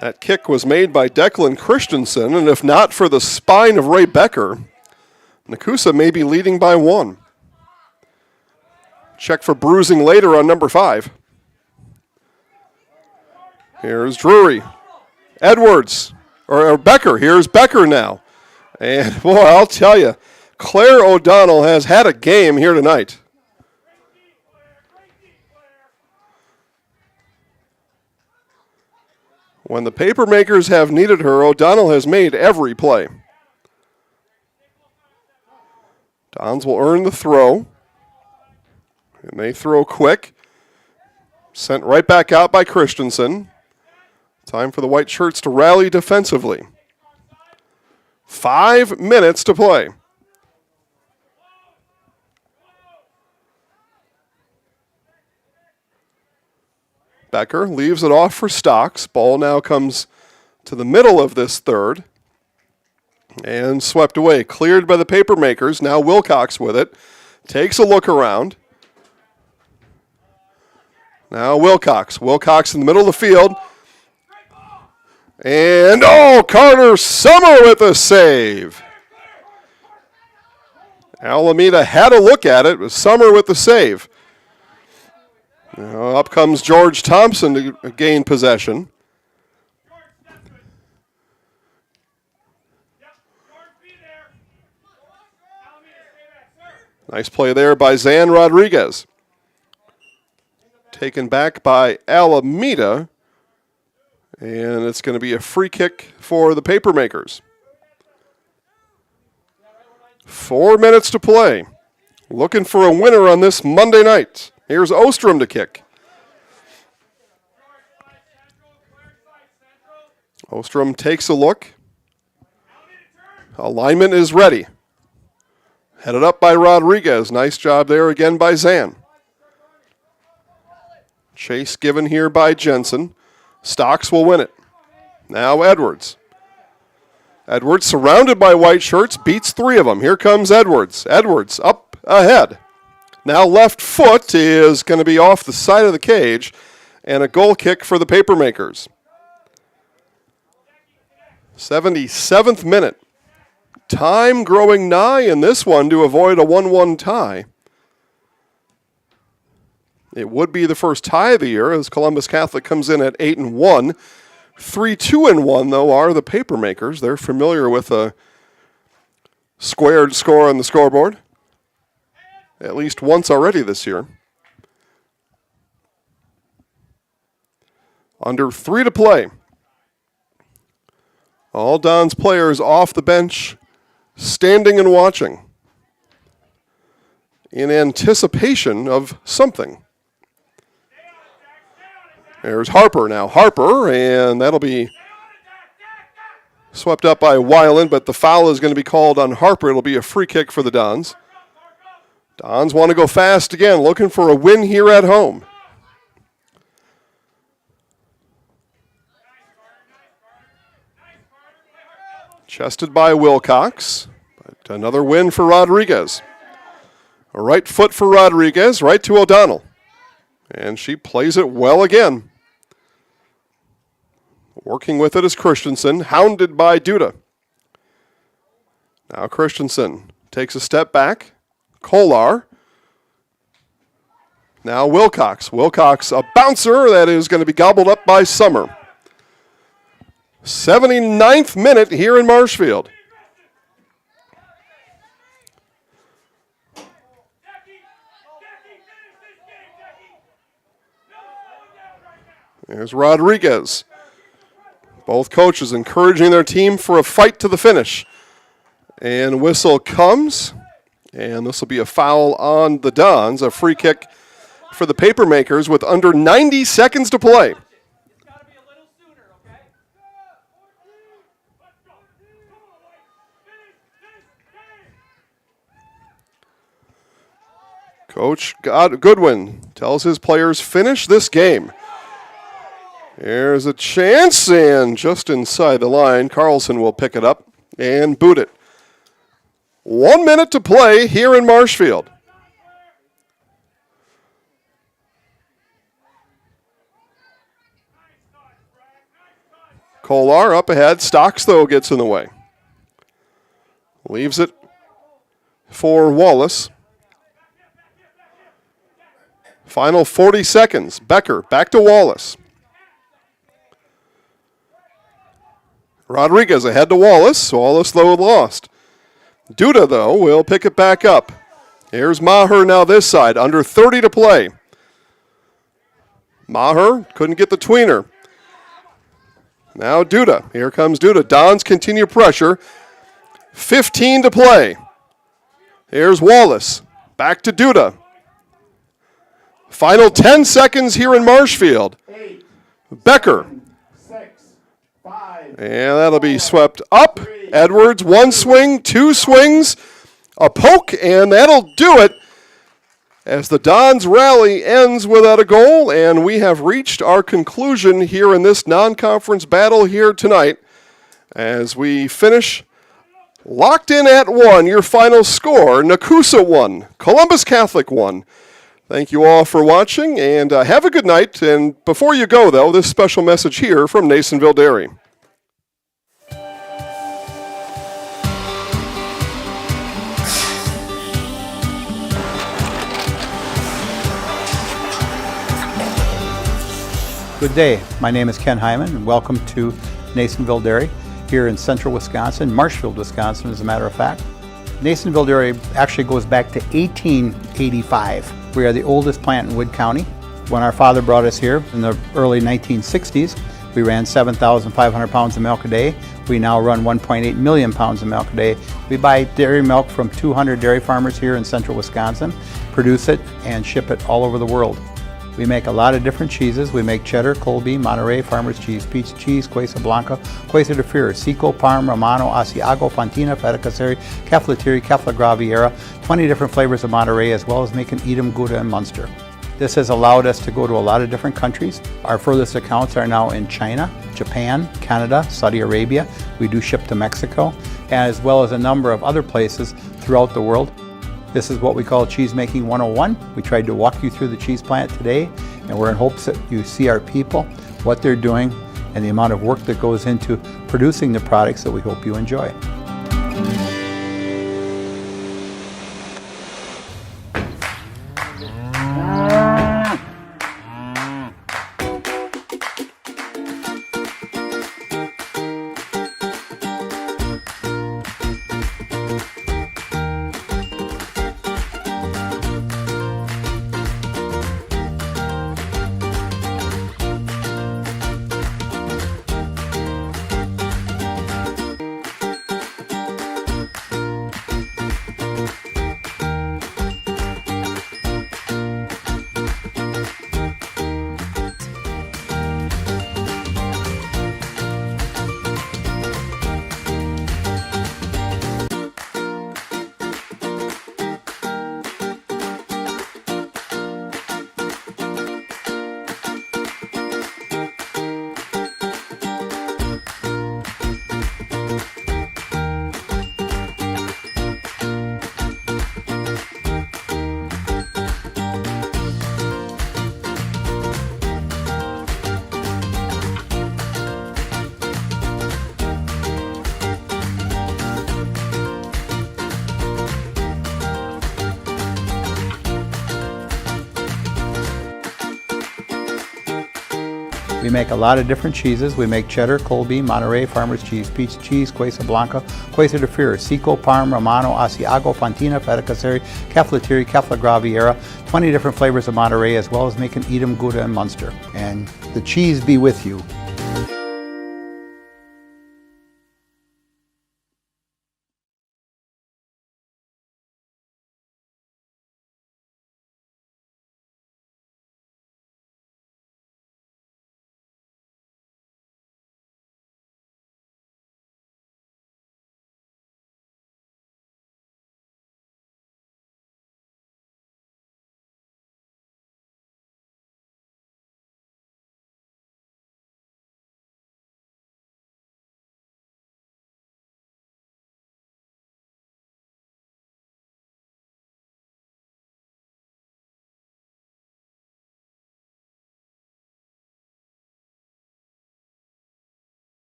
That kick was made by Declan Christensen, and if not for the spine of Ray Becker, Nekoosa may be leading by 1. Check for bruising later on number 5. Here's Drury. Edwards, or Becker. Here's Becker now. And, boy, I'll tell you, Claire O'Donnell has had a game here tonight. When the Papermakers have needed her, O'Donnell has made every play. Dons will earn the throw. And they throw quick. Sent right back out by Christensen. Time for the white shirts to rally defensively. 5 minutes to play. Becker leaves it off for Stocks. Ball now comes to the middle of this third. And swept away. Cleared by the Papermakers. Now Wilcox with it. Takes a look around. Now Wilcox. Wilcox in the middle of the field. And, Carter Summer with a save. Alameda had a look at it. It was Summer with the save. Now up comes George Thompson to gain possession. Nice play there by Zan Rodriguez. Taken back by Alameda. And it's going to be a free kick for the Papermakers. 4 minutes to play. Looking for a winner on this Monday night. Here's Ostrom to kick. Ostrom takes a look. Alignment is ready. Headed up by Rodriguez. Nice job there again by Zan. Chase given here by Jensen. Stocks will win it. Now Edwards. Edwards surrounded by white shirts, beats 3 of them. Here comes Edwards. Edwards up ahead. Now left foot is going to be off the side of the cage, and a goal kick for the Papermakers. 77th minute. Time growing nigh in this one to avoid a 1-1 tie. It would be the first tie of the year as Columbus Catholic comes in at 8-1. 3-2-1, though, are the Papermakers. They're familiar with a squared score on the scoreboard. At least once already this year. Under 3 to play. All Don's players off the bench, standing and watching in anticipation of something. There's Harper now. Harper, and that'll be swept up by Weiland, but the foul is going to be called on Harper. It'll be a free kick for the Dons. Dons want to go fast again, looking for a win here at home. Chested by Wilcox, but another win for Rodriguez. A right foot for Rodriguez, right to O'Donnell. And she plays it well again. Working with it is Christensen, hounded by Duda. Now Christensen takes a step back. Kolar. Now Wilcox. Wilcox, a bouncer that is going to be gobbled up by Summer. 79th minute here in Marshfield. There's Rodriguez. Both coaches encouraging their team for a fight to the finish. And whistle comes. And this will be a foul on the Dons. A free kick for the Papermakers with under 90 seconds to play. Coach Goodwin tells his players, finish this game. There's a chance, and just inside the line, Carlson will pick it up and boot it. 1 minute to play here in Marshfield. Kolar up ahead. Stocks, though, gets in the way. Leaves it for Wallace. Final 40 seconds. Becker back to Wallace. Rodriguez ahead to Wallace. Wallace, though, lost. Duda, though, will pick it back up. Here's Maher now this side. Under 30 to play. Maher couldn't get the tweener. Now Duda. Here comes Duda. Dons continue pressure. 15 to play. Here's Wallace. Back to Duda. Final 10 seconds here in Marshfield. Becker. And that'll be swept up. Edwards, 1 swing, 2 swings, a poke, and that'll do it as the Dons rally ends without a goal, and we have reached our conclusion here in this non-conference battle here tonight as we finish Locked in at 1, your final score, Nekoosa 1, Columbus Catholic 1. Thank you all for watching, and have a good night. And before you go, though, this special message here from Nasonville Dairy.
Good day. My name is Ken Hyman, and welcome to Nasonville Dairy here in central Wisconsin, Marshfield, Wisconsin, as a matter of fact. Nasonville Dairy actually goes back to 1885. We are the oldest plant in Wood County. When our father brought us here in the early 1960s, we ran 7,500 pounds of milk a day. We now run 1.8 million pounds of milk a day. We buy dairy milk from 200 dairy farmers here in central Wisconsin, produce it, and ship it all over the world. We make a lot of different cheeses. We make cheddar, Colby, Monterey, Farmer's Cheese, Peach Cheese, Quesa Blanca, Quesa de Freer, Seco, Parm, Romano, Asiago, Fontina, Feta Caseri, Cafetieri, Cafla Graviera, 20 different flavors of Monterey, as well as making Edam, Gouda, and Munster. This has allowed us to go to a lot of different countries. Our furthest accounts are now in China, Japan, Canada, Saudi Arabia. We do ship to Mexico, as well as a number of other places throughout the world. This is what we call Cheese Making 101. We tried to walk you through the cheese plant today, and we're in hopes that you see our people, what they're doing, and the amount of work that goes into producing the products that we hope you enjoy. We make a lot of different cheeses. We make cheddar, Colby, Monterey, Farmer's Cheese, Peach Cheese, Quesa Blanca, Quesa de Freer, Seco, Parm, Romano, Asiago, Fontina, Feta Caseri, Cafetieri, Cafla Graviera, 20 different flavors of Monterey, as well as making Edam, Gouda, and Munster. And the cheese be with you.